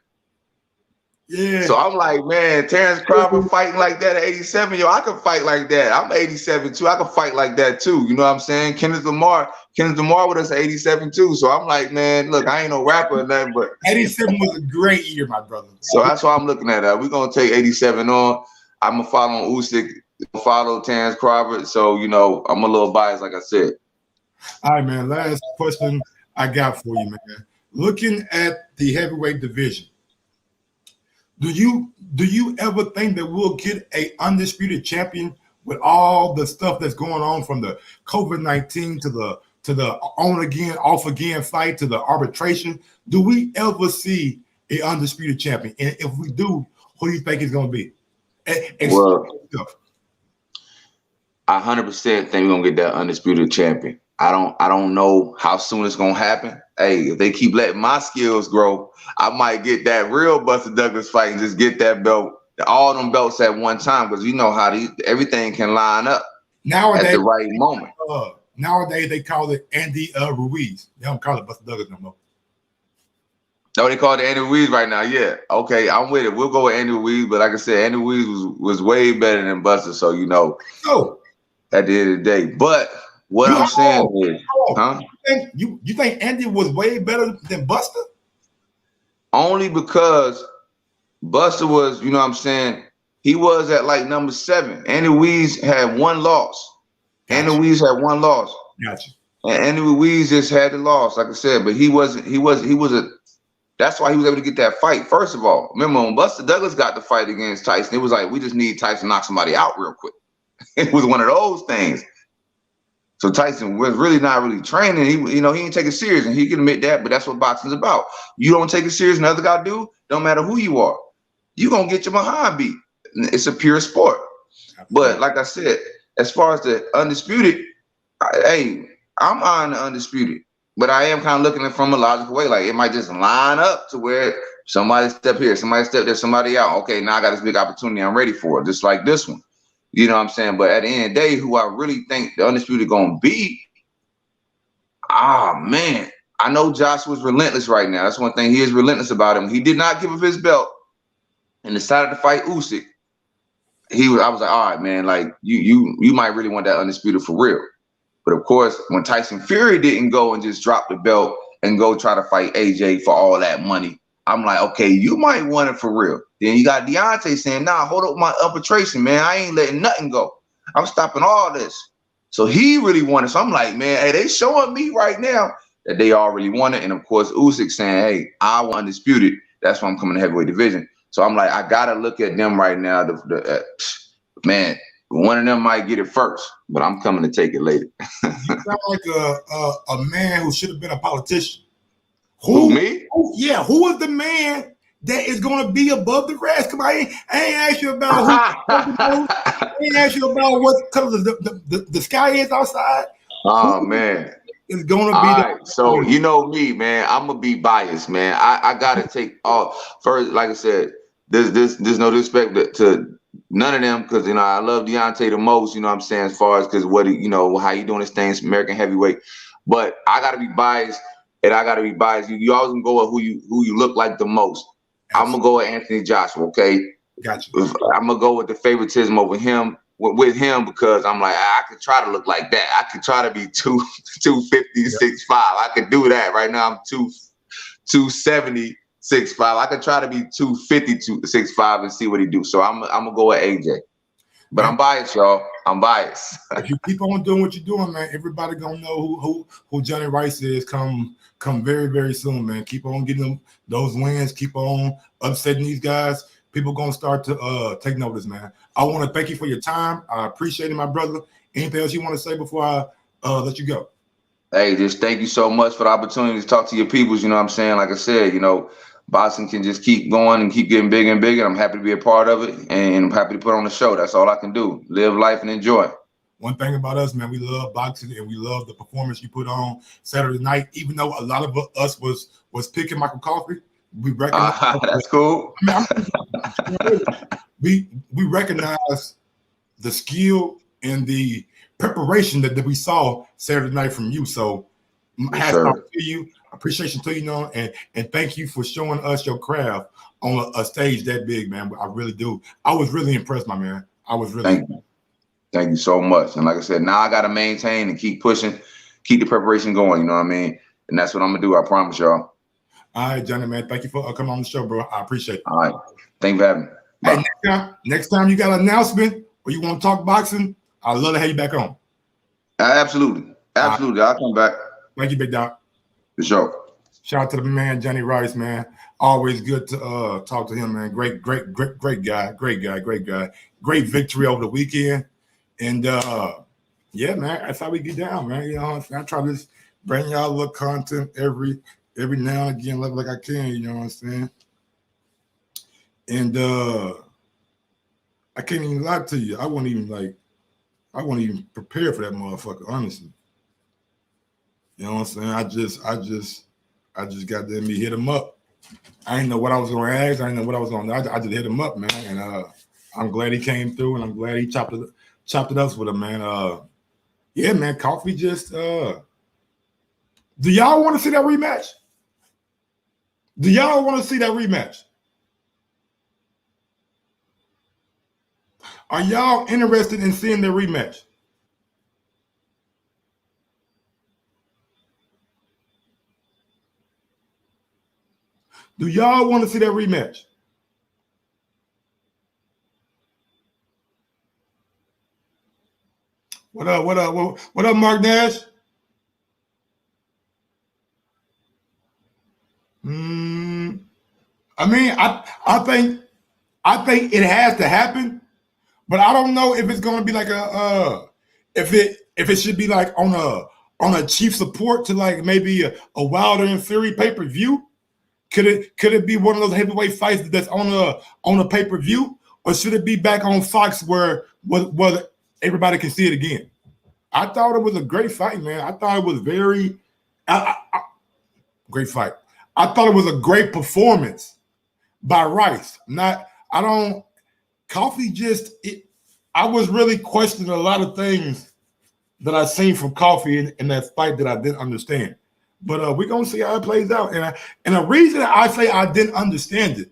Yeah. So I'm like, man, Terrence Crawford fighting like that at 87. Yo, I could fight like that. I'm 87 too. I could fight like that too. You know what I'm saying? Kenneth Lamar with us at 87 too. So I'm like, man, look, I ain't no rapper or nothing, but 87 was a great year, my brother. So that's why I'm looking at that. We're gonna take 87 on. I'm gonna follow Usyk, follow Terrence Crawford. So, you know, I'm a little biased, like I said. All right, man. Last question I got for you, man. Looking at the heavyweight division, do you ever think that we'll get a undisputed champion with all the stuff that's going on from the COVID-19 to the on again, off again fight to the arbitration? Do we ever see a undisputed champion? And if we do, who do you think it's going to be? Well, I 100% think we're gonna get that undisputed champion. I don't know how soon it's gonna happen. Hey, if they keep letting my skills grow, I might get that real Buster Douglas fight and just get that belt, all them belts at one time, because you know how everything can line up nowadays, at the right moment. Nowadays they call it Andy Ruiz. They don't call it Buster Douglas no more. No, they call it Andy Ruiz right now. Yeah, okay, I'm with it. We'll go with Andy Ruiz, but like I said, Andy Ruiz was way better than Buster. So you know, at the end of the day. But what I'm saying is, you think Andy was way better than Buster? Only because Buster was, you know what I'm saying, he was at like number 7. Andy Ruiz had one loss. Gotcha. Andy Ruiz had one loss. Gotcha. And Andy Ruiz just had the loss, like I said, but he was that's why he was able to get that fight. First of all, remember when Buster Douglas got the fight against Tyson, it was like, we just need Tyson to knock somebody out real quick. It was one of those things. So Tyson was really not really training. He ain't take it serious, and he can admit that, but that's what boxing's about. You don't take it serious, another guy do, don't matter who you are. You're going to get your behind beat. It's a pure sport. But like I said, as far as the undisputed, I'm on the undisputed, but I am kind of looking at it from a logical way. Like it might just line up to where somebody step here, somebody step there, somebody out. Okay, now I got this big opportunity. I'm ready for it, just like this one. You know what I'm saying? But at the end of the day, who I really think the undisputed going to be, man, I know Joshua's relentless right now. That's one thing. He is relentless about him. He did not give up his belt and decided to fight Usyk. I was like, all right, man, like you might really want that undisputed for real. But of course, when Tyson Fury didn't go and just drop the belt and go try to fight AJ for all that money, I'm like, okay, you might want it for real. Then you got Deontay saying, nah, hold up my arbitration, man. I ain't letting nothing go. I'm stopping all this. So he really wanted. So I'm like, man, hey, they showing me right now that they all really want it. And of course, Usyk saying, hey, I want undisputed. That's why I'm coming to heavyweight division. So I'm like, I got to look at them right now. Man, one of them might get it first, but I'm coming to take it later. You sound like a man who should have been a politician. Who me? Who was the man that is going to be above the rest. Come on, I ain't ask you about who. I ain't ask you about what color the sky is outside. Oh man. It's gonna be all right. So you know me, man. I'm gonna be biased, man. I gotta take off first. Like I said, there's no disrespect to none of them because I love Deontay the most. You know what I'm saying, as far as because what how he doing his things, American heavyweight. But I gotta be biased, and I gotta be biased. You always gonna go with who you look like the most. I'm gonna go with Anthony Joshua. Okay. Gotcha. I'm gonna go with the favoritism over him. With him because I'm like I could try to look like that. I could try to be 250, 6'5". I could do that. Right now I'm 270, 6'5". I could try to be 250, 6'5" and see what he do. So I'm gonna go with AJ. But I'm biased, y'all. I'm biased. If you keep on doing what you're doing, man, everybody gonna know who Jonnie Rice is come very, very soon, man. Keep on getting them those wins, keep on upsetting these guys. People gonna start to take notice, man. I want to thank you for your time. I appreciate it, my brother. Anything else you want to say before I let you go? Hey, just thank you so much for the opportunity to talk to your peoples. You know what I'm saying? Like I said, boxing can just keep going and keep getting bigger and bigger. I'm happy to be a part of it, and I'm happy to put on the show. That's all I can do. Live life and enjoy. One thing about us, man, we love boxing and we love the performance you put on Saturday night. Even though a lot of us was picking Michael Coffie, we recognize that's cool. We recognize the skill and the preparation that we saw Saturday night from you. So hats off to you, appreciation to you, and thank you for showing us your craft on a stage that big, man. I really do. I was really impressed, my man. I was really Thank you so much. And like I said, now I gotta maintain and keep pushing, keep the preparation going, you know what I mean? And that's what I'm gonna do, I promise y'all. All right, Jonnie, man. Thank you for coming on the show, bro. I appreciate it. All right. Thank you for having me. Hey, next time you got an announcement or you want to talk boxing, I'd love to have you back on. Absolutely. Absolutely. I'll come back. Thank you, Big Doc. For sure. Shout out to the man, Jonnie Rice, man. Always good to talk to him, man. Great guy. Great victory over the weekend. And yeah, man, that's how we get down, man. I try to just bring y'all a little content every now and again, like I can, you know what I'm saying? And I can't even lie to you. I wasn't even prepared for that motherfucker, honestly. You know what I'm saying? I just got there and hit him up. I didn't know what I was gonna ask. I didn't know what I was gonna do. I just hit him up, man. And I'm glad he came through, and I'm glad he chopped it up with him, man. Yeah, man, Coffie just do y'all want to see that rematch? Do y'all want to see that rematch? Are y'all interested in seeing the rematch? Do y'all want to see that rematch? What up, Mark Nash? I mean, I think it has to happen, but I don't know if it's going to be like if it should be like on a chief support to like maybe a Wilder and Fury pay-per-view. Could it be one of those heavyweight fights that's on a pay-per-view, or should it be back on Fox where everybody can see it again? I thought it was a great fight, man. I thought it was very great fight. I thought it was a great performance by Rice. I was really questioning a lot of things that I seen from Coffie in that fight that I didn't understand. But we're going to see how it plays out. And the reason I say I didn't understand it,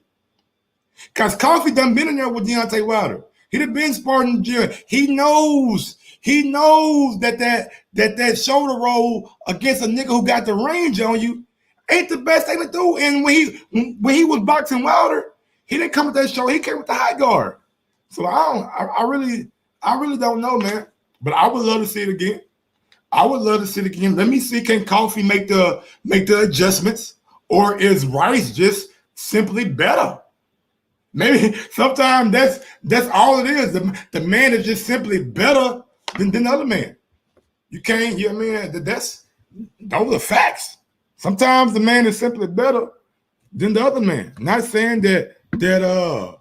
because Coffie done been in there with Deontay Wilder. He done been sparring in the gym. He knows that shoulder roll against a nigga who got the range on you ain't the best thing to do. And when he was boxing Wilder, he didn't come with that shoulder. He came with the high guard. So I really don't know, man. But I would love to see it again. Let me see, can Coffie make the adjustments, or is Rice just simply better? Maybe sometimes that's all it is. The man is just simply better than the other man. You can't, those are facts. Sometimes the man is simply better than the other man. Not saying that about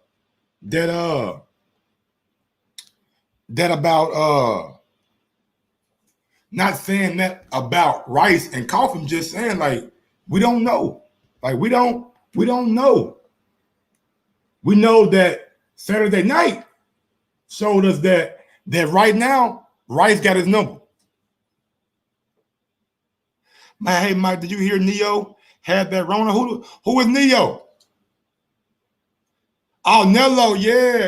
not saying that about Rice and Coffee. I'm just saying, like, we don't know. Like, we don't know. We know that Saturday night showed us that right now, Rice got his number. Man, hey, Mike, did you hear Neo had that Rona? Who was Neo? Oh, Nello, yeah.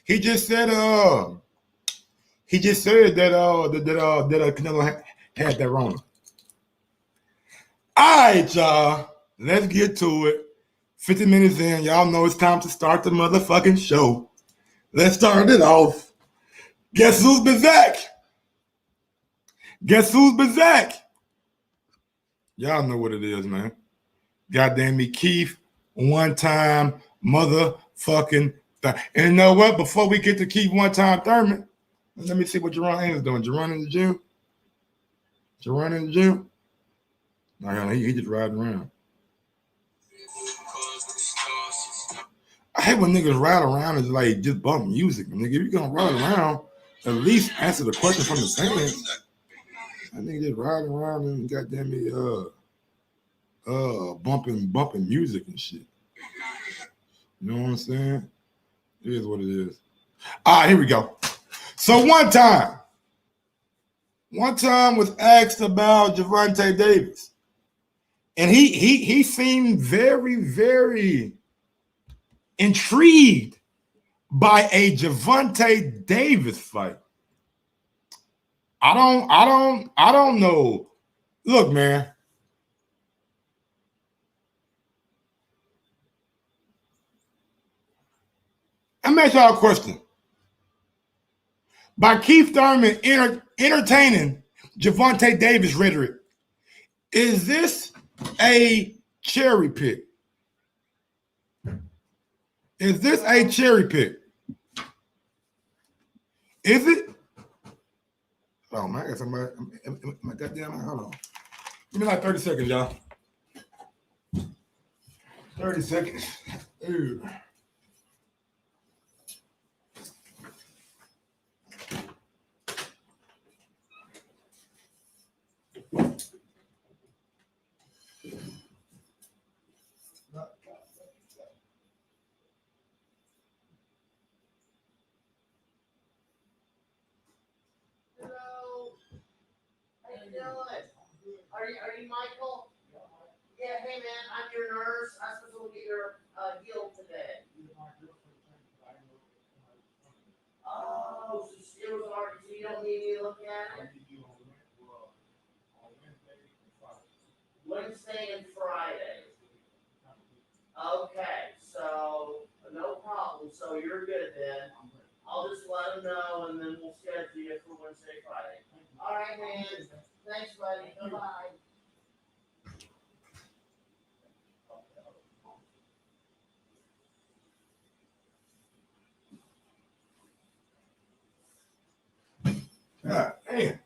He just said that Canelo had that Rona. All right, y'all. Let's get to it. 50 minutes in, y'all know it's time to start the motherfucking show. Let's start it off. Guess who's been back? Y'all know what it is, man. Goddamn me, Keith, one time motherfucking thing. And you know what? Before we get to Keith one time Thurman, let me see what Jerron is doing. Jerron in the gym? No, he just riding around. I hate when niggas ride around and like just bump music. Nigga, if you're gonna ride around, at least answer the question from the fans. I nigga just riding around and goddamn me bumping music and shit. You know what I'm saying? It is what it is. All right, here we go. So one time was asked about Gervonta Davis. And he seemed very, very intrigued by a Gervonta Davis fight. I don't know. Look, man. I'm asking y'all a question. By Keith Thurman entertaining Gervonta Davis rhetoric, is this a cherry pick? Is this a cherry pick? Is it? Oh man, I got somebody. My goddamn, hold on. Give me like 30 seconds, y'all. 30 seconds. Ew. Are you Michael? Yeah, hey man, I'm your nurse. I'm supposed to get your heel today. Oh, so it was already, so you don't need me to look at it? Wednesday and Friday. Okay, so no problem. So you're good then. I'll just let them know and then we'll schedule you for Wednesday, Friday. All right, man. Thanks, buddy. Bye-bye. God damn.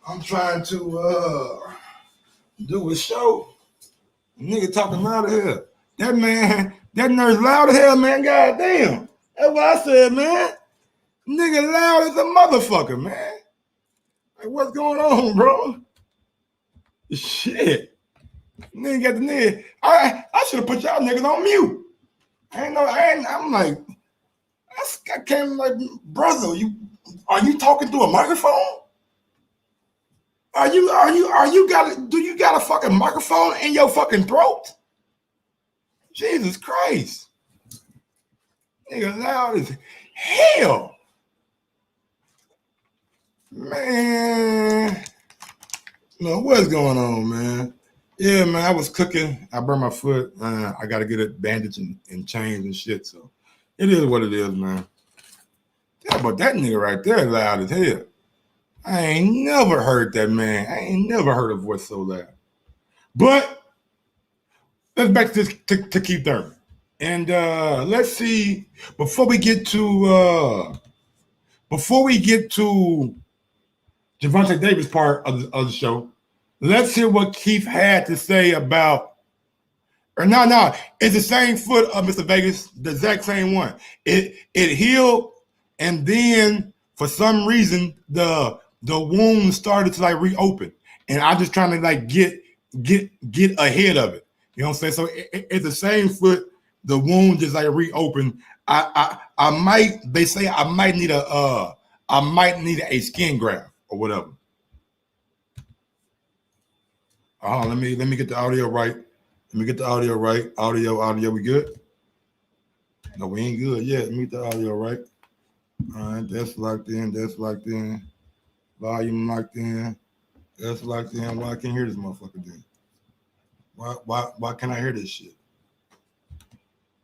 I'm trying to do a show. Nigga talking loud as hell. That man, that nurse loud as hell, man. God damn. That's what I said, man. Nigga loud as a motherfucker, man. Like, what's going on, bro? Shit. Nigga got the nigga. I should have put y'all niggas on mute. I'm like, I came like, brother, are you talking through a microphone? Do you got a fucking microphone in your fucking throat? Jesus Christ. Nigga loud as hell. Man. No, what's going on, man? Yeah, man, I was cooking. I burned my foot. I got to get it bandaged and changed and shit. So it is what it is, man. Yeah, but that nigga right there loud as hell. I ain't never heard that man. I ain't never heard a voice so loud. But let's back to Keith Thurman. And let's see, before we get to Gervonta Davis part of the show, Let's hear what Keith had to say about. Or no, it's the same foot of Mr. Vegas, the exact same one. It healed, and then for some reason the wound started to like reopen, and I'm just trying to like get ahead of it. You know what I'm saying? So it's the same foot. The wound just like reopened. I might. They say I might need a skin graft or whatever. Let me get the audio right. Let me get the audio right. Audio. We good? No, we ain't good yet. Let me get the audio right. All right, that's locked in. That's locked in. Volume locked in. That's locked in. Why I can't hear this motherfucker then? Why can't I hear this shit?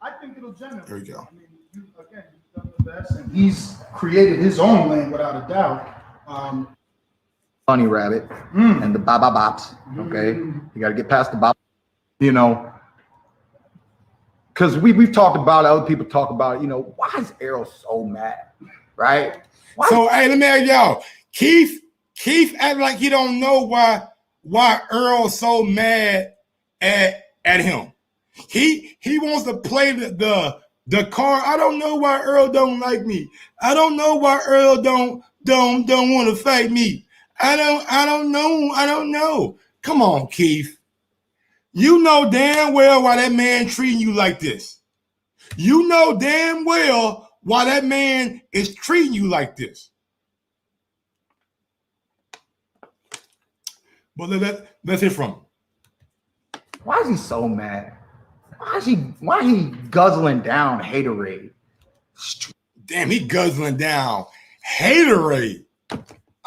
I think it'll generate. There we go. I mean, you've done the best, and he's created his own lane without a doubt. Bunny rabbit and the bops. Okay, you got to get past the bop. You know, because we've talked about it, other people talk about it. You know, why is Errol so mad, right? Why? So hey, let me ask y'all. Keith act like he don't know why Earl's so mad at him. He wants to play the card. I don't know why Earl don't like me. I don't know why Earl don't want to fight me. I don't know. Come on, Keith. You know damn well why that man treating you like this. You know damn well why that man is treating you like this. But let's hear from him. Why is he so mad? Why he guzzling down haterade? Damn, he guzzling down haterade.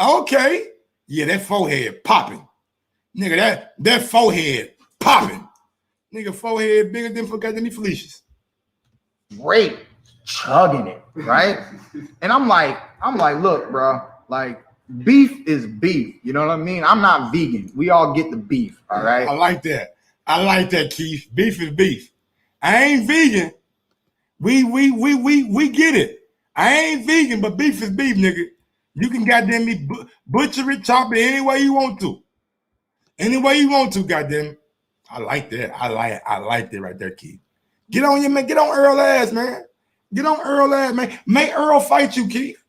Okay. Yeah, that forehead popping. Nigga, that forehead popping. Nigga, forehead bigger than forgotten Felicia's. Great, chugging it, right? And I'm like, look, bro, like beef is beef. You know what I mean? I'm not vegan. We all get the beef, all right? I like that, Keith. Beef is beef. I ain't vegan. We get it. I ain't vegan, but beef is beef, nigga. You can goddamn me butcher it, chop it any way you want to. Any way you want to, goddamn. I like that. I like that right there, Keith. Get on your man. Get on Earl ass, man. Get on Earl ass, man. Make Earl fight you, Keith.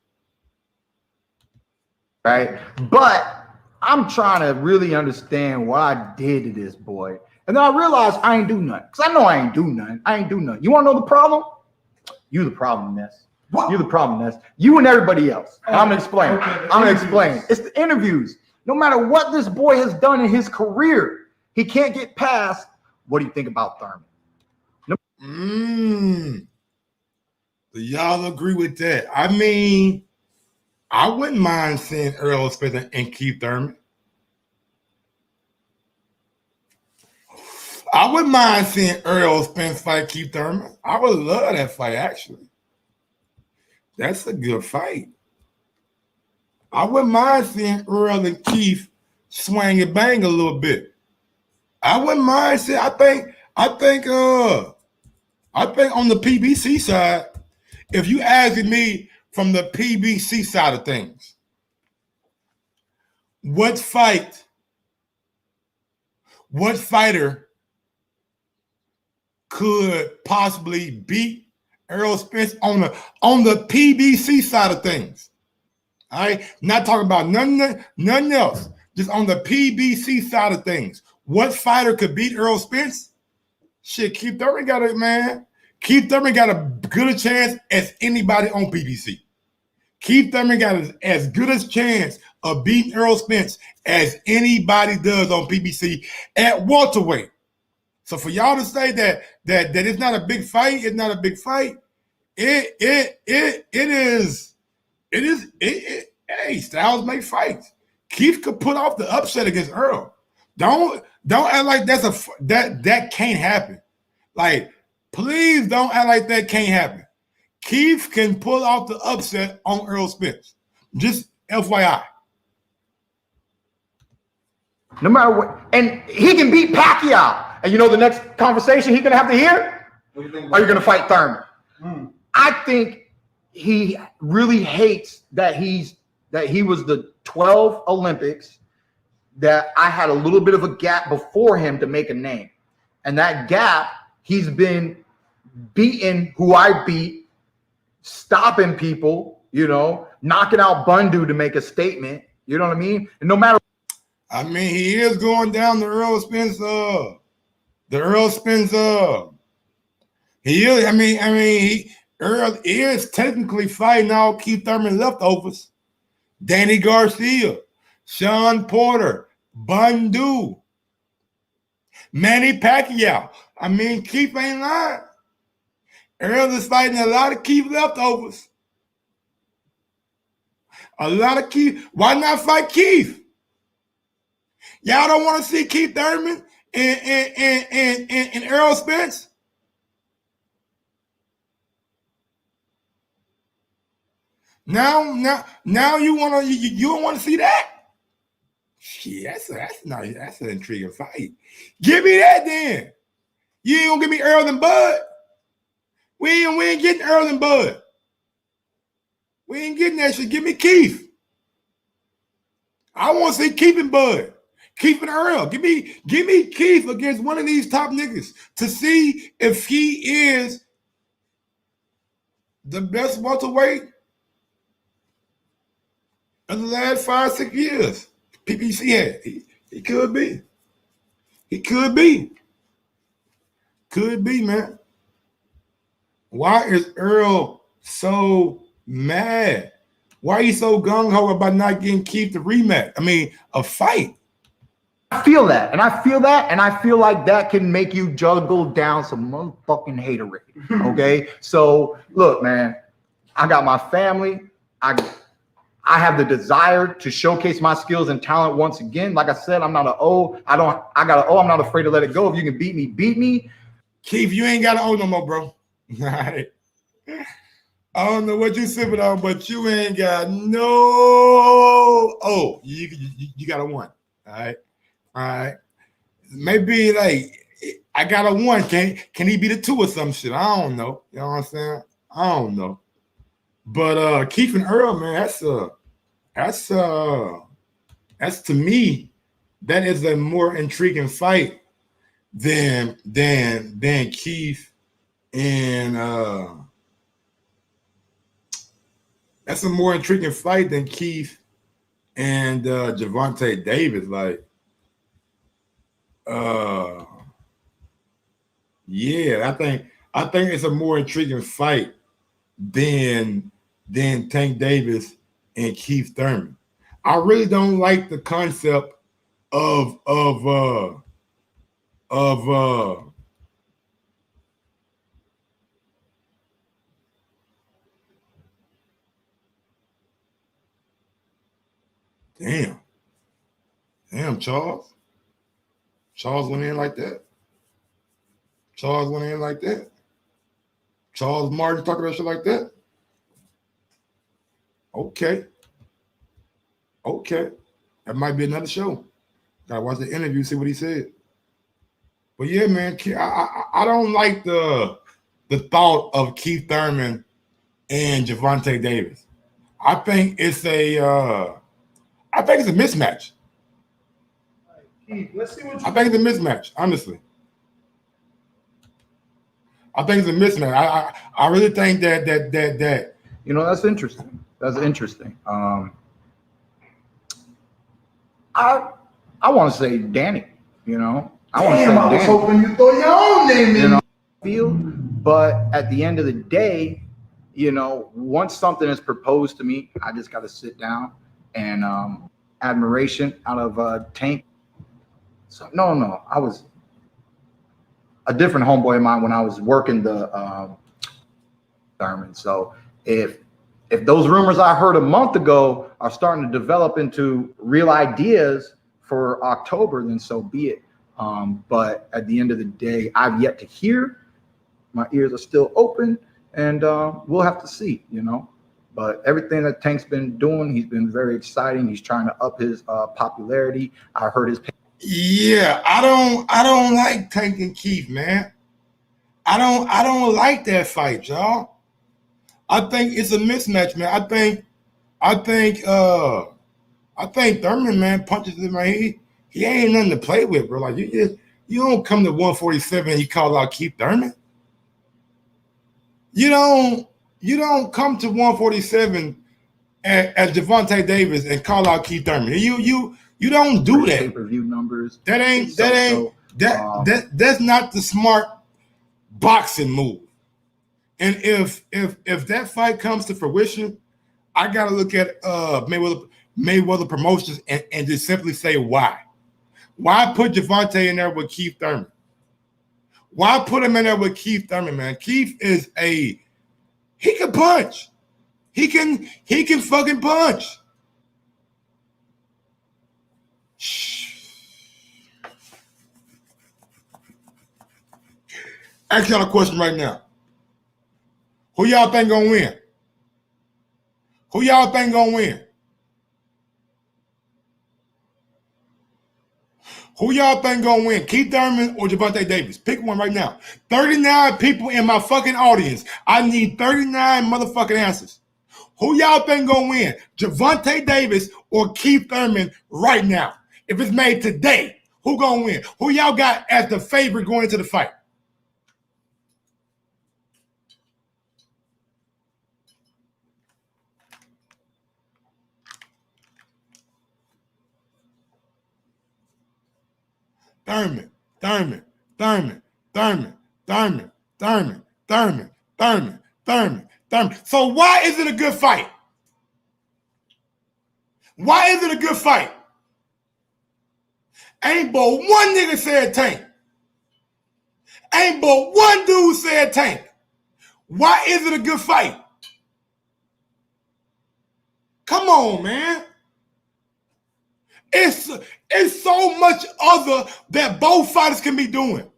Right? But I'm trying to really understand what I did to this boy. And then I realized I ain't do nothing. Because I know I ain't do nothing. You want to know the problem? You the problem, Ness. What? You the problem, Ness. You and everybody else. And I'm going to explain. I'm going to explain. It's the interviews. No matter what this boy has done in his career, he can't get past, what do you think about Thurman? Do y'all agree with that? I mean, I wouldn't mind seeing Earl Spence and Keith Thurman. I wouldn't mind seeing Earl Spence fight Keith Thurman. I would love that fight, actually. That's a good fight. I wouldn't mind seeing Earl and Keith swing and bang a little bit. I wouldn't mind seeing. I think on the PBC side, if you asking me from the PBC side of things, what fighter could possibly beat Errol Spence on the PBC side of things? All right, not talking about nothing else. Just on the PBC side of things. What fighter could beat Errol Spence? Shit, Keith Thurman got it, man. Keith Thurman got a good a chance as anybody on PBC. Keith Thurman got as good a chance of beating Errol Spence as anybody does on PBC at welterweight. So for y'all to say that it's not a big fight, it's not a big fight. It is. Hey, styles make fights. Keith could put off the upset against Earl. Don't act like that can't happen. Like, please don't act like that can't happen. Keith can pull off the upset on Errol Spence. Just FYI. No matter what, and he can beat Pacquiao. And you know the next conversation he's gonna have to hear? Are you gonna fight Thurman? I think he really hates that he was the 12 Olympics that I had a little bit of a gap before him to make a name. And that gap, he's been beating who I beat, stopping people, you know, knocking out Bundu to make a statement. You know what I mean? And no matter. I mean, he is going down the Earl Spence. The Earl Spence. He is. Earl is technically fighting all Keith Thurman leftovers. Danny Garcia, Sean Porter, Bundu, Manny Pacquiao. I mean, Keith ain't lying. Earl is fighting a lot of Keith leftovers. A lot of Keith. Why not fight Keith? Y'all don't want to see Keith Thurman and Earl Spence? Now you don't want to see that? Shit, that's an intriguing fight. Give me that then. You ain't gonna give me Earl and Bud. We ain't getting Earl and Bud. We ain't getting that shit. Give me Keith. I want to see Keith and Bud. Keith and Earl. Give me Keith against one of these top niggas to see if he is the best welterweight of the last 5-6 years. PPC had. He could be. He could be. Could be, man. Why is Earl so mad? Why are you so gung-ho about not getting Keith the rematch? I mean, a fight. I feel that, and I feel like that can make you juggle down some motherfucking haterade. Okay, so look, man, I got my family. I have the desire to showcase my skills and talent once again. Like I said, I'm not an O. I'm not afraid to let it go. If you can beat me, beat me. Keith, you ain't got an O no more, bro. All right. I don't know what you sipping on, but you ain't got no O. You got a 1. All right. Maybe like I got a 1. Can he be the 2 or some shit? I don't know. You know what I'm saying? I don't know. But Keith and Earl, man, that's to me, that is a more intriguing fight than Keith and that's a more intriguing fight than Keith and Gervonta Davis. Like, yeah, I think it's a more intriguing fight than Tank Davis and Keith Thurman. I really don't like the concept of damn, Charles went in like that. Charles Martin talking about shit like that. Okay. That might be another show. Gotta watch the interview, see what he said. But yeah, man, I don't like the thought of Keith Thurman and Gervonta Davis. I think it's a mismatch. Keith, let's see what you I think it's a mismatch, honestly. I think it's a mismatch. I really think that You know, that's interesting. I want to say Danny. You know, I was hoping you throw your own name in. You know, but at the end of the day, you know, once something is proposed to me, I just got to sit down and admiration out of Tank. So no, I was a different homeboy of mine when I was working the Thurman. So if those rumors I heard a month ago are starting to develop into real ideas for October, then so be it. But at the end of the day, I've yet to hear. My ears are still open, and we'll have to see, you know. But everything that Tank's been doing, he's been very exciting. He's trying to up his popularity. I heard his. Yeah, I don't like Tank and Keith, man. I don't like that fight, y'all. I think it's a mismatch, man. I think Thurman, man, punches in my head. He ain't nothing to play with, bro. Like you don't come to 147 and you call out Keith Thurman. You don't come to 147 as Gervonta Davis and call out Keith Thurman. You don't do that. Pay-per-view numbers. That's not the smart boxing move. And if that fight comes to fruition, I gotta look at Mayweather Promotions and just simply say why. Why put Gervonta in there with Keith Thurman? Why put him in there with Keith Thurman, man? Keith he can punch. He can fucking punch. Ask y'all a question right now. Who y'all think gonna win? Who y'all think gonna win? Who y'all think gonna win? Keith Thurman or Gervonta Davis? Pick one right now. 39 people in my fucking audience. I need 39 motherfucking answers. Who y'all think gonna win? Gervonta Davis or Keith Thurman right now? If it's made today, who gonna win? Who y'all got as the favorite going into the fight? Thurman. So why is it a good fight? Why is it a good fight? Ain't but one nigga said Tank. Ain't but one dude said Tank. Why is it a good fight? Come on, man. It's so much other that both fighters can be doing.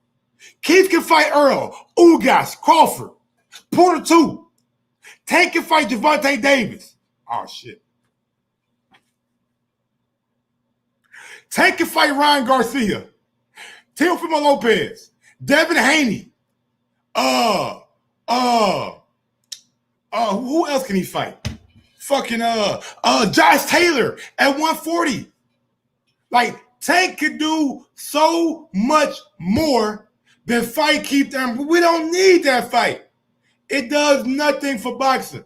Keith can fight Earl, Ugas, Crawford, Porter 2. Tank can fight Gervonta Davis. Oh, shit. Tank can fight Ryan Garcia, Teofimo Lopez, Devin Haney. Who else can he fight? Fucking Josh Taylor at 140. Like, Tank could do so much more than fight Keith Thurman. But we don't need that fight. It does nothing for boxing.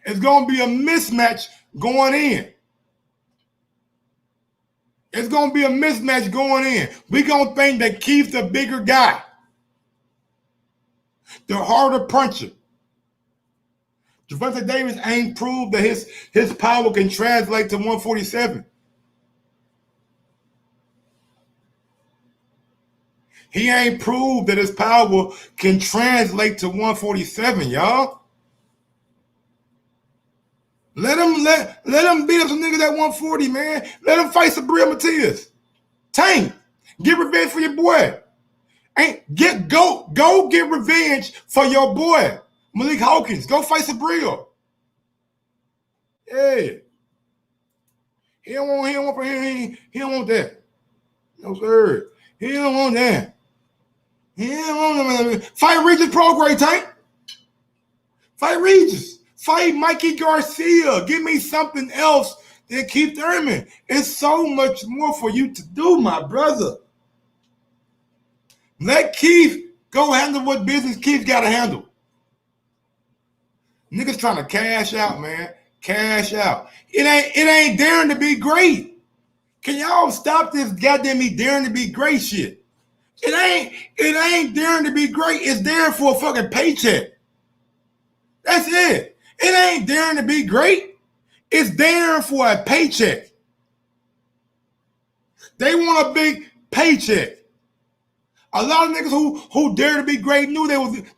It's going to be a mismatch going in. It's going to be a mismatch going in. We're going to think that Keith's the bigger guy, the harder puncher. Gervonta Davis ain't proved that his power can translate to 147. He ain't proved that his power can translate to 147, y'all. Let him beat up some niggas at 140, man. Let him fight Sabrina Matias. Tank, get revenge for your boy. Go get revenge for your boy. Malik Hawkins, go fight Sabrina. Yeah. He don't want that. No, sir. He don't want that. He don't want that. Fight Regis Prograis, Tank. Fight Regis. Fight Mikey Garcia. Give me something else than Keith Thurman. It's so much more for you to do, my brother. Let Keith go handle what business Keith got to handle. Niggas trying to cash out, man. Cash out. It ain't daring to be great. Can y'all stop this goddamn me daring to be great shit? It ain't daring to be great. It's daring for a fucking paycheck. That's it. It ain't daring to be great. It's daring for a paycheck. They want a big paycheck. A lot of niggas who dare to be great knew they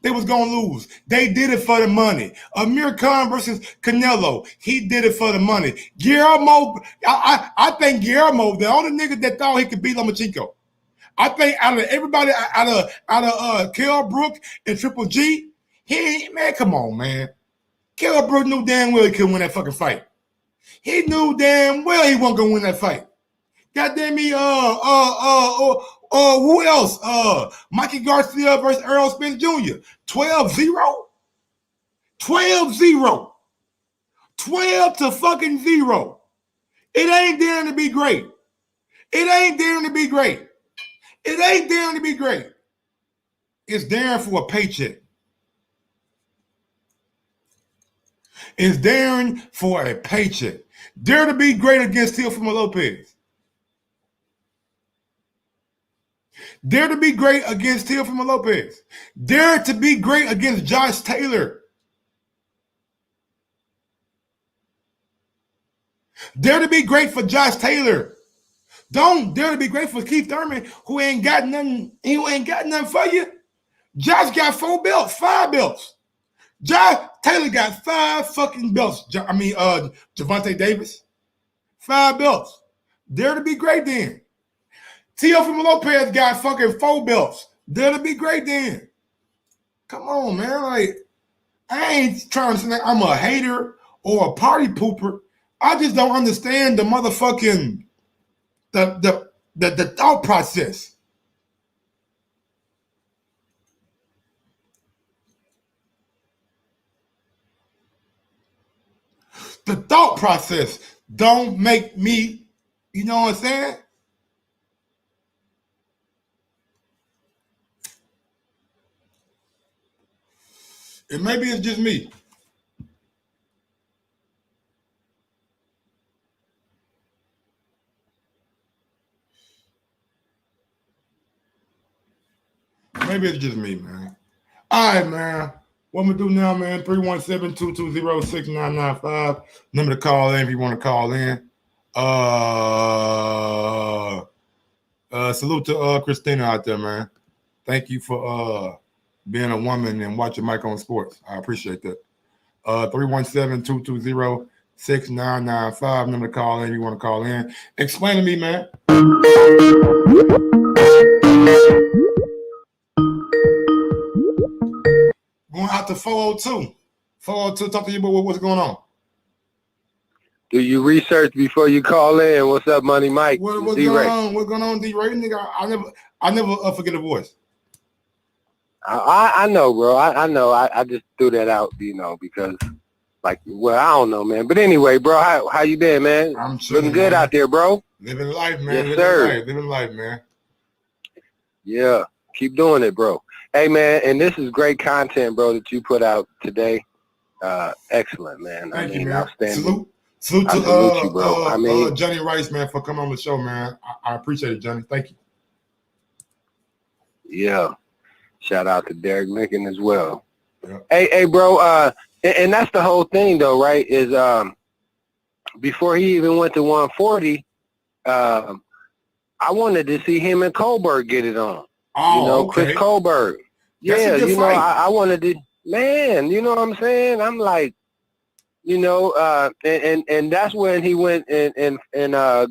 was gonna lose. They did it for the money. Amir Khan versus Canelo, he did it for the money. Guillermo, I think Guillermo, the only nigga that thought he could beat Lomachenko. I think out of everybody, out of Kell Brook and Triple G, man, come on, man. Kell Brook knew damn well he couldn't win that fucking fight. He knew damn well he wasn't gonna win that fight. Goddamn me, who else? Mikey Garcia versus Errol Spence Jr. 12-0. 12-0. 12 to fucking 0. It ain't daring to be great. It ain't daring to be great. It ain't daring to be great. It's daring for a paycheck. It's daring for a paycheck. Dare to be great against Teofimo Lopez. Dare to be great against Teofimo Lopez. Dare to be great against Josh Taylor. Dare to be great for Josh Taylor. Don't dare to be great for Keith Thurman, who ain't got nothing. Who ain't got nothing for you. Josh got 4 belts, 5 belts. Josh Taylor got 5 fucking belts. Gervonta Davis, 5 belts. Dare to be great then. Teofimo Lopez got fucking 4 belts. Dare to be great then. Come on, man. Like, I ain't trying to say I'm a hater or a party pooper. I just don't understand the motherfucking the thought process. The thought process don't make me, you know what I'm saying? And maybe it's just me. Maybe it's just me, man. All right, man. What I'm going to do now, man, 317-220-6995. Number to call in if you want to call in. Salute to Christina out there, man. Thank you for being a woman and watching Mike on Sports. I appreciate that. 317-220-6995. Number to call in if you want to call in. Explain to me, man. Going out to 402. 402, talk to you about what's going on. Do you research before you call in? What's up, Money Mike? What's going on? What's going on, D-Ray? Nigga, I never forget a voice. I know, bro. I know. I just threw that out, because, I don't know, man. But anyway, bro, how you been, man? I'm chilling, looking good out there, bro. Living life, man. Yes, sir. Living life, man. Yeah, keep doing it, bro. Hey, man, and this is great content, bro, that you put out today. Excellent, man. Thank you, man. Outstanding. Salute to you, bro. Jonnie Rice, man, for coming on the show, man. I appreciate it, Jonnie. Thank you. Yeah. Shout out to Derek Lincoln as well. Yeah. Hey, bro, and that's the whole thing, though, right, is before he even went to 140, I wanted to see him and Colbert get it on. Oh, okay. Chris Colbert. That's Yeah, I wanted to, man, you know what I'm saying? I'm like, and that's when he went and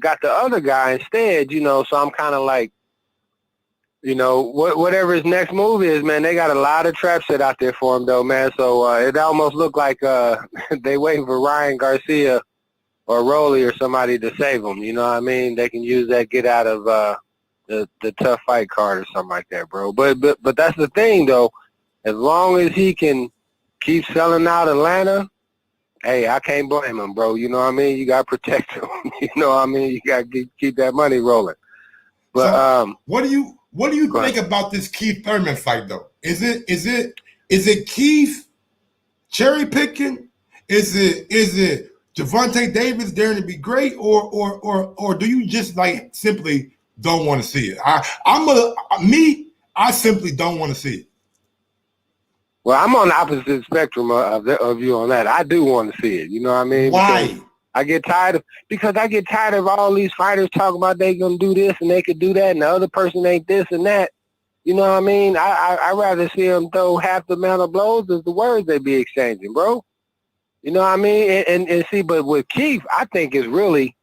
got the other guy instead, so I'm kind of like, whatever his next move is, man, they got a lot of trap shit out there for him, though, man. So it almost looked like they waiting for Ryan Garcia or Rolly or somebody to save him. You know what I mean? They can use that get out of the tough fight card or something like that, bro. But that's the thing, though. As long as he can keep selling out Atlanta, hey, I can't blame him, bro. You know what I mean? You got to protect him. You know what I mean? You got to keep that money rolling. But so, what do you think about this Keith Thurman fight, though? Is it Keith cherry picking? Is it Gervonta Davis daring to be great, or do you just simply don't want to see it? I simply don't want to see it. Well, I'm on the opposite spectrum of you on that. I do want to see it. You know what I mean? Why? Because I get tired of all these fighters talking about they gonna do this and they could do that, and the other person ain't this and that. You know what I mean? I rather see them throw half the amount of blows as the words they be exchanging, bro. You know what I mean? And see, but with Keith, I think it's really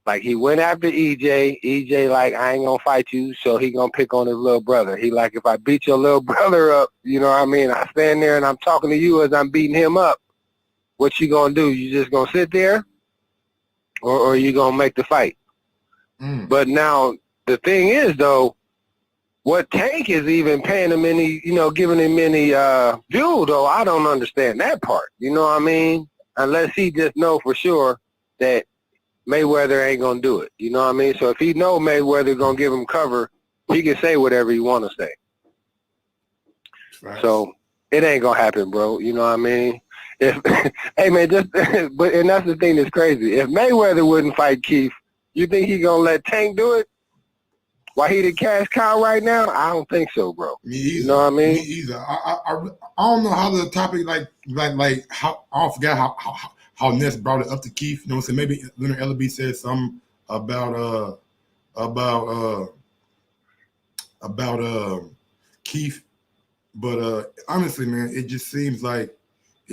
like he went after EJ. EJ like, I ain't gonna fight you, so he gonna pick on his little brother. He like, if I beat your little brother up, you know what I mean? I stand there and I'm talking to you as I'm beating him up. What you gonna do? You just gonna sit there, or you gonna make the fight? But now the thing is, though, what Tank is even paying him any, giving him any fuel, though, I don't understand that part. You know what I mean? Unless he just know for sure that, Mayweather ain't gonna do it. You know what I mean? So if he know Mayweather gonna give him cover, he can say whatever he want to say. Right. So it ain't gonna happen, bro. You know what I mean? If hey man, just but and that's the thing that's crazy. If Mayweather wouldn't fight Keith, you think he gonna let Tank do it? Why he the cash cow right now? I don't think so, bro. Me either. You know what I mean? Me either. I don't know how the topic like how I forgot how Ness brought it up to Keith. You know what I'm saying? Maybe Leonard Ellaby said something about Keith. But honestly, man, it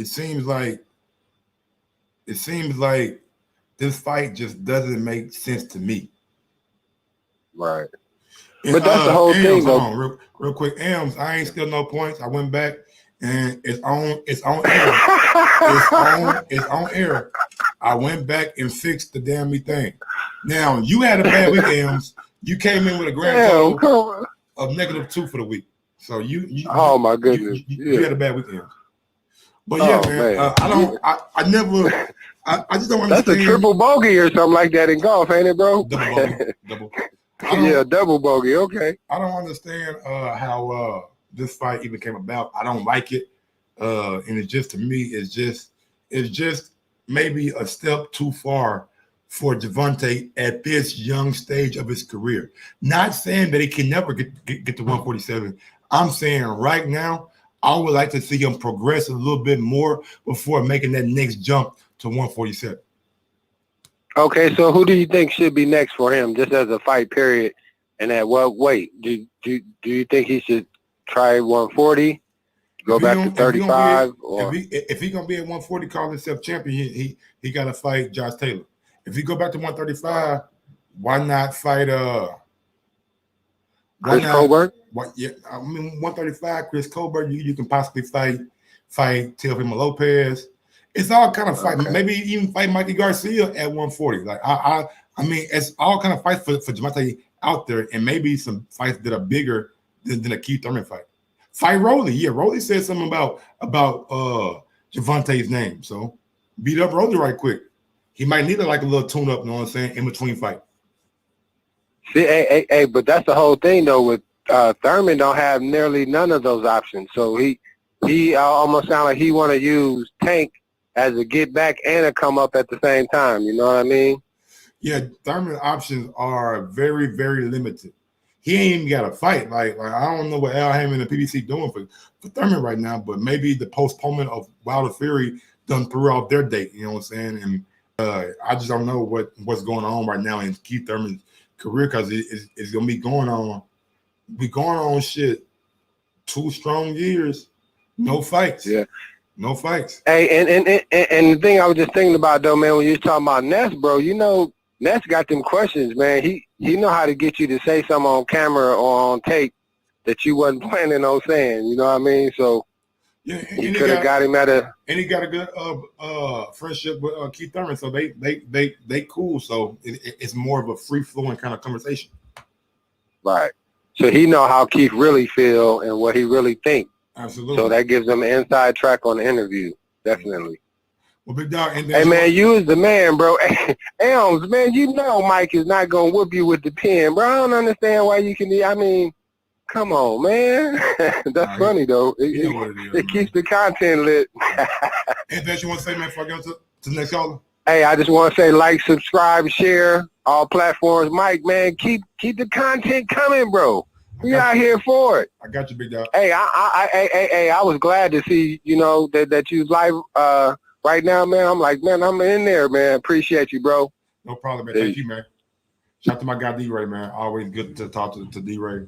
seems like this fight just doesn't make sense to me. Right. And, But that's the whole thing, hold though. on, real quick. Ams, I ain't still no points. I went back and it's on air. it's on air. I went back and fixed the damn thing. Now you had a bad week, Ams. You came in with a grand total of -2 for the week. So you oh my goodness, you had a bad weekend. But yeah, man. I just don't understand. That's a triple bogey or something like that in golf, ain't it, bro? Double bogey. Double. Yeah, double bogey. Okay. I don't understand how this fight even came about. I don't like it, and it's just, to me, it's just maybe a step too far for Gervonta at this young stage of his career. Not saying that he can never get to 147. I'm saying right now, I would like to see him progress a little bit more before making that next jump to 147. Okay, so who do you think should be next for him, just as a fight period? And at what weight? Do you think he should try 140, go back to 35? If he's gonna be at 140, call himself champion, he got to fight Josh Taylor. If he go back to 135, why not fight Chris Colbert? Yeah, I mean 135, Chris Colbert. You can possibly fight Teofimo Lopez. It's all kind of fight. Okay. Maybe even fight Mikey Garcia at 140. Like I mean, it's all kind of fights for Gervonta out there, and maybe some fights that are bigger than a Keith Thurman fight. Fight Rolly. Yeah, Rolly said something about Gervonta's name. So beat up Rolly right quick. He might need a little tune up, you know what I'm saying, in between fight. See, hey, but that's the whole thing though. With Thurman, don't have nearly none of those options. So he almost sound like he want to use Tank as a get back and a come up at the same time. You know what I mean? Yeah, Thurman's options are very, very limited. He ain't even got a fight. Like I don't know what Al Hammond and the PBC doing for Thurman right now, but maybe the postponement of Wilder Fury done threw out their date. You know what I'm saying? And I just don't know what's going on right now in Keith Thurman's career, because it's gonna be going on shit 2 strong years, no fights. Yeah. No fights. Hey, and the thing I was just thinking about though, man, when you was talking about Ness, bro, you know, Ness got them questions, man. He know how to get you to say something on camera or on tape that you wasn't planning on saying. You know what I mean? So yeah, he could have got him at a. And he got a good friendship with Keith Thurman, so they cool. So it's more of a free flowing kind of conversation. Right. So he know how Keith really feel and what he really think. Absolutely. So that gives them an inside track on the interview. Definitely. Well, big dog. Hey, man, you is the man, bro. Elms, man, you know Mike is not going to whoop you with the pen, bro. I don't understand why you can. I mean, come on, man. That's funny, though. It keeps the content lit. Anything else you want to say, man, before I go to the next caller? Hey, I just want to say like, subscribe, share, all platforms. Mike, man, keep the content coming, bro. We out here for it. I got you, big dog. Hey, I was glad to see, you know, that you live right now, man. I'm like, man, I'm in there, man. Appreciate you, bro. No problem, man. Thank you, man. Shout out to my guy D-Ray, man. Always good to talk to D-Ray.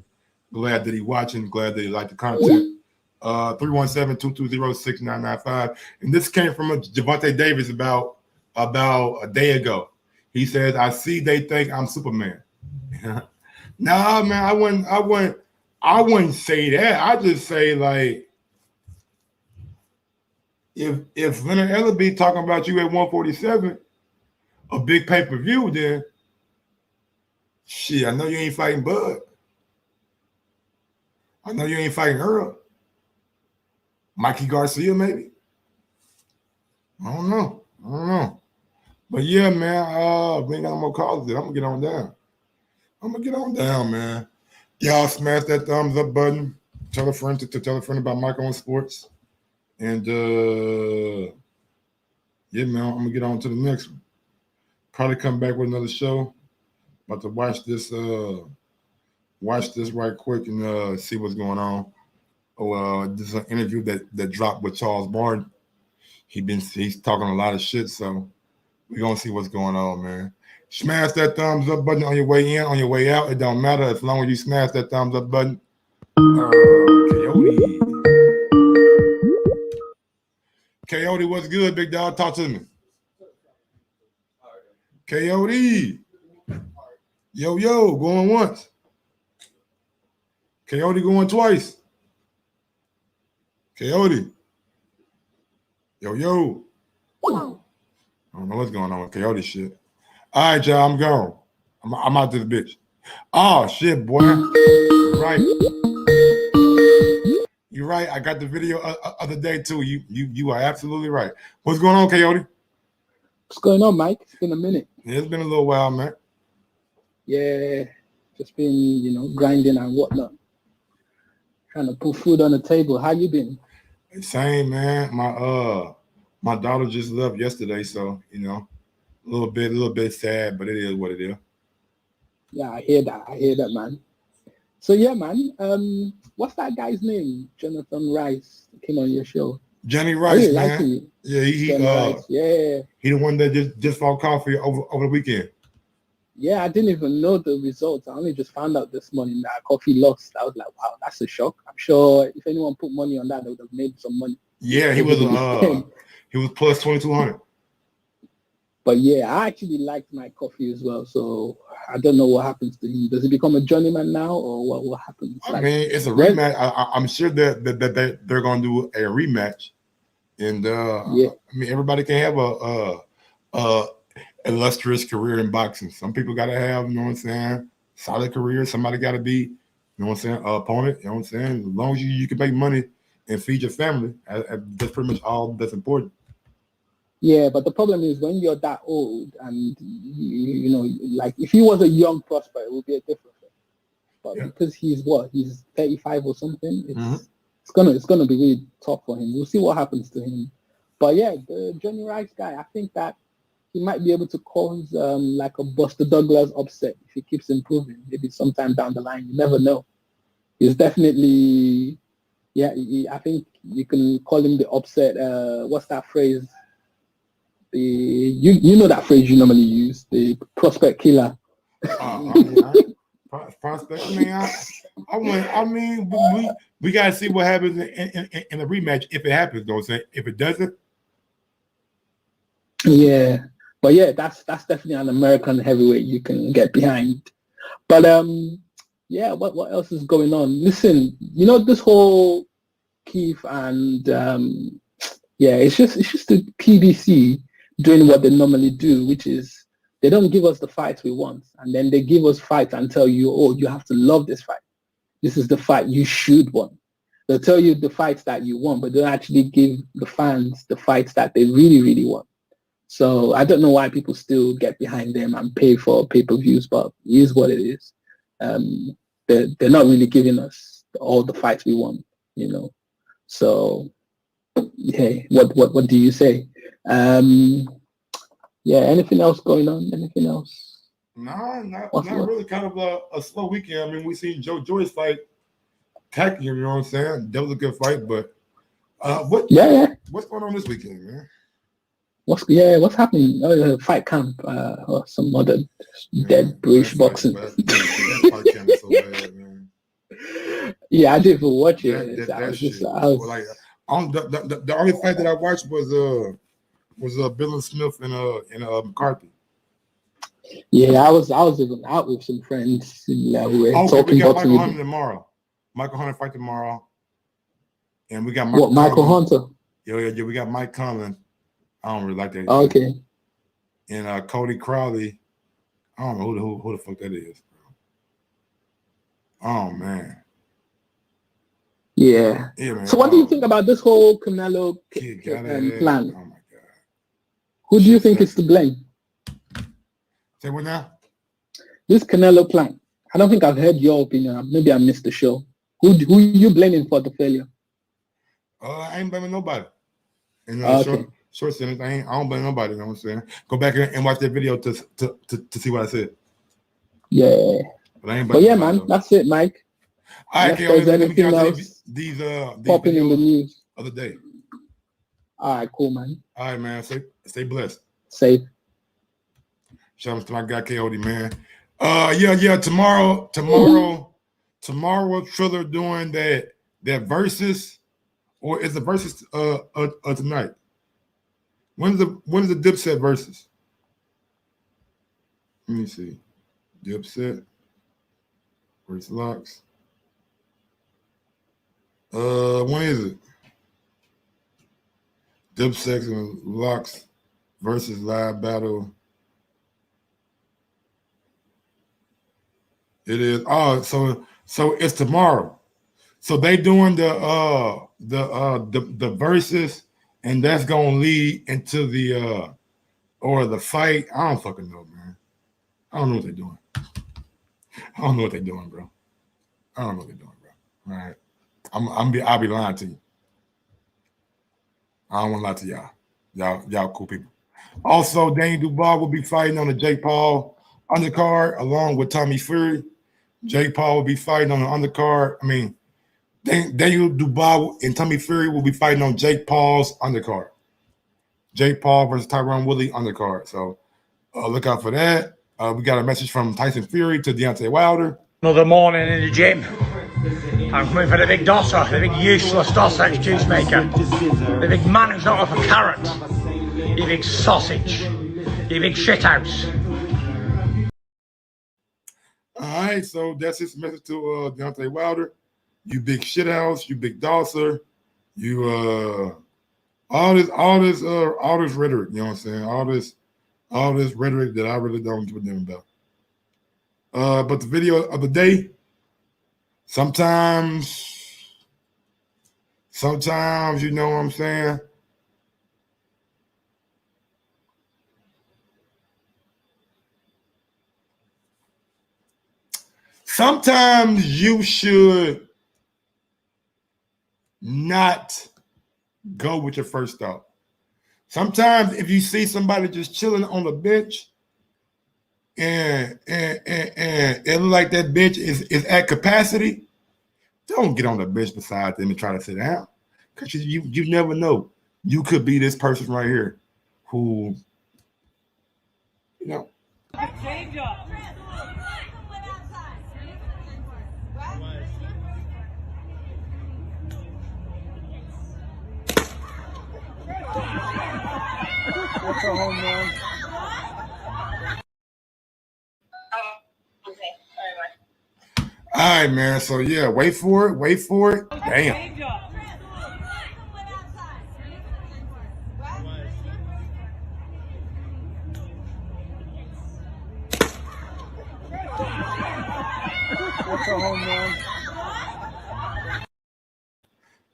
Glad that he watching. Glad that he liked the content. 317-220-6995. And this came from Gervonta Davis about a day ago. He says, I see they think I'm Superman. Nah, man, I wouldn't say that. I just say, like, if Leonard Ellaby talking about you at 147, a big pay-per-view, then shit, I know you ain't fighting Bud. I know you ain't fighting Earl. Mikey Garcia, maybe. I don't know. But yeah, man, we ain't got no more calls. I'm gonna get on down. I'm gonna get on down, man. Y'all smash that thumbs up button. Tell a friend to tell a friend about Mike on Sports. And yeah, man, I'm gonna get on to the next one. Probably come back with another show. About to watch this right quick and see what's going on. Oh, this is an interview that dropped with Charles Barton. He's talking a lot of shit, so we're gonna see what's going on, man. Smash that thumbs up button on your way in, on your way out. It don't matter as long as you smash that thumbs up button. Coyote, what's good, big dog? Talk to me. Coyote. Yo, going once. Coyote going twice. Coyote. Yo. I don't know what's going on with Coyote shit. All right, y'all, I'm gone. I'm out this bitch. Oh, shit, boy. You're right. I got the video other day, too. You are absolutely right. What's going on, Coyote? What's going on, Mike? It's been a minute. Yeah, it's been a little while, man. Yeah, just been, grinding and whatnot. Trying to put food on the table. How you been? Same, man. My daughter just left yesterday, so a little bit sad, but it is what it is. Yeah, I hear that, man. So yeah, man. What's that guy's name? Jonathan Rice came on your show. Johnny Rice, really man. like him. Yeah, Rice. Yeah. He the one that just fought Coffie over the weekend. Yeah, I didn't even know the results. I only just found out this morning that Coffie lost. I was like, wow, that's a shock. I'm sure if anyone put money on that, they would have made some money. Yeah, he was plus 2,200. But yeah, I actually liked my Coffie as well. So I don't know what happens to him. Does he become a journeyman now, or what happens? I mean, it's a rematch. I'm sure that they're going to do a rematch, and yeah. I mean, everybody can have a illustrious career in boxing. Some people got to have, solid career. Somebody got to be, opponent. You know what I'm saying? As long as you can make money and feed your family, that's pretty much all that's important. Yeah, but the problem is when you're that old and, like if he was a young prospect, it would be a different thing. But because he's 35 or something, it's gonna be really tough for him. We'll see what happens to him. But yeah, the Johnny Rice guy, I think that he might be able to cause like a Buster Douglas upset if he keeps improving. Maybe sometime down the line, you never know. He's definitely, I think you can call him the upset. What's that phrase? You know that phrase you normally use, the prospect killer. Prospect, we gotta see what happens in the rematch if it happens. Don't say if it doesn't. Yeah, but yeah, that's definitely an American heavyweight you can get behind. But what else is going on? Listen, this whole Keith and it's just the PBC doing what they normally do, which is they don't give us the fights we want, and then they give us fights and tell you, oh, you have to love this fight. This is the fight you should want. They'll tell you the fights that you want, but they'll actually give the fans the fights that they really, really want. So I don't know why people still get behind them and pay for pay-per-views, but it is what it is. They're not really giving us all the fights we want, So, hey, what do you say? Anything else going on? Anything else? No, not really. Kind of a slow weekend. I mean, we seen Joe Joyce fight Tacky, you know what I'm saying? That was a good fight, but what's going on this weekend, man? What's happening? Fight camp or some other dead British boxing. That fight camp is so bad, man. Yeah, I didn't even watch it. The only fight that I watched was Bill and Smith and McCarthy. Yeah, I was even out with some friends who were talking about Michael Hunter tomorrow. Michael Hunter fight tomorrow, and we got Michael Hunter. Yeah, we got Mike Conlon. I don't really like that. Okay. And Cody Crowley. I don't know who the fuck that is. Oh man. Yeah. Man. So what do you think about this whole Canelo plan? Oh my God. Who do you think is to blame? Say what now? This Canelo Plant. I don't think I've heard your opinion. Maybe I missed the show. Who you blaming for the failure? I ain't blaming nobody. And Okay. short sentence, I don't blame nobody. You know what I'm saying? Go back and watch that video to see what I said. Yeah. But yeah, man, that's it, Mike. All right, Unless there's anything else these popping in the news of the day. All right, cool, man. All right, man. Stay blessed. Safe. Shout out to my guy Coyote, man. Yeah. Tomorrow, Triller doing that versus, or is the versus tonight? When is the Dipset versus? Let me see. Dipset versus Locks. When is it? Dipset and Locks versus live battle. It is. Oh, so it's tomorrow. So they doing the verses, and that's gonna lead into the fight. I don't fucking know, man. I don't know what they're doing. I don't know what they're doing, bro. I don't know what they're doing, bro. All right. I'll be lying to you. I don't want to lie to y'all. Y'all cool people. Also, Danny Dubois will be fighting on the Jake Paul undercard along with Tommy Fury. Jake Paul will be fighting on the undercard. I mean, Daniel Dubois and Tommy Fury will be fighting on Jake Paul's undercard. Jake Paul versus Tyron Woodley undercard. So look out for that. We got a message from Tyson Fury to Deontay Wilder. Another morning in the gym. I'm coming for the big dosser, the big useless dosser excuse maker. The big man who's not off a carrot. You big sausage. You big shithouse. All right, so that's his message to Deontay Wilder. You big shithouse, you big dosser, you all this rhetoric, you know what I'm saying? All this rhetoric that I really don't give a damn about. But the video of the day, sometimes, you know what I'm saying? Sometimes you should not go with your first thought. Sometimes if you see somebody just chilling on the bench and it look like that bench is at capacity, don't get on the bench beside them and try to sit down. Because you never know. You could be this person right here who, you know. Change up. What's a home run? All right, man. So yeah, wait for it. Damn. What's a home run?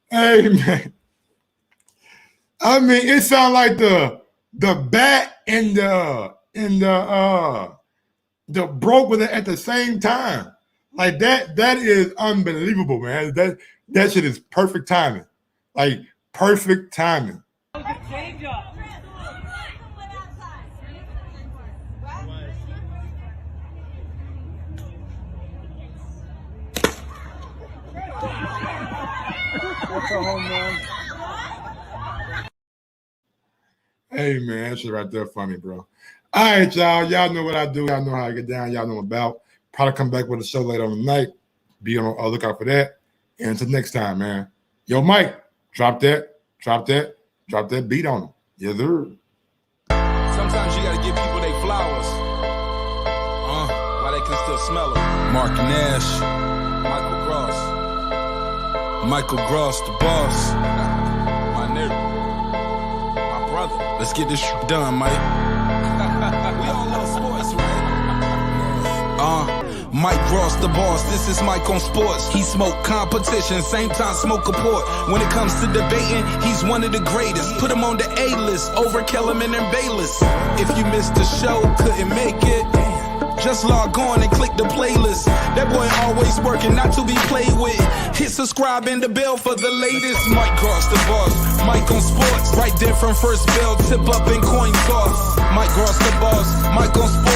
Hey, man. I mean, it sounds like the bat and the broke with it at the same time. Like that is unbelievable, man. That shit is perfect timing. Like perfect timing. Change up. What's a home run? Hey, man, that shit right there funny, bro. All right, y'all. Y'all know what I do. Y'all know how I get down. Y'all know about. Probably come back with a show later on the night. Be on the lookout for that. And until next time, man. Yo, Mike, drop that beat on them. Yes, sir. Sometimes you gotta give people their flowers. While they can still smell them. Mark Nash, Michael Gross, the boss. My nigga, my brother. Let's get this shit done, Mike. We all love sports, right? Mike Ross, the boss, this is Mike on sports. He smoke competition, same time smoke a port. When it comes to debating, he's one of the greatest. Put him on the A-list, over Kellerman and Bayless. If you missed the show, couldn't make it, just log on and click the playlist. That boy always working, not to be played with. Hit subscribe and the bell for the latest. Mike Ross, the boss, Mike on sports. Right there from first bell, tip up and coin toss. Mike Ross, the boss, Mike on sports.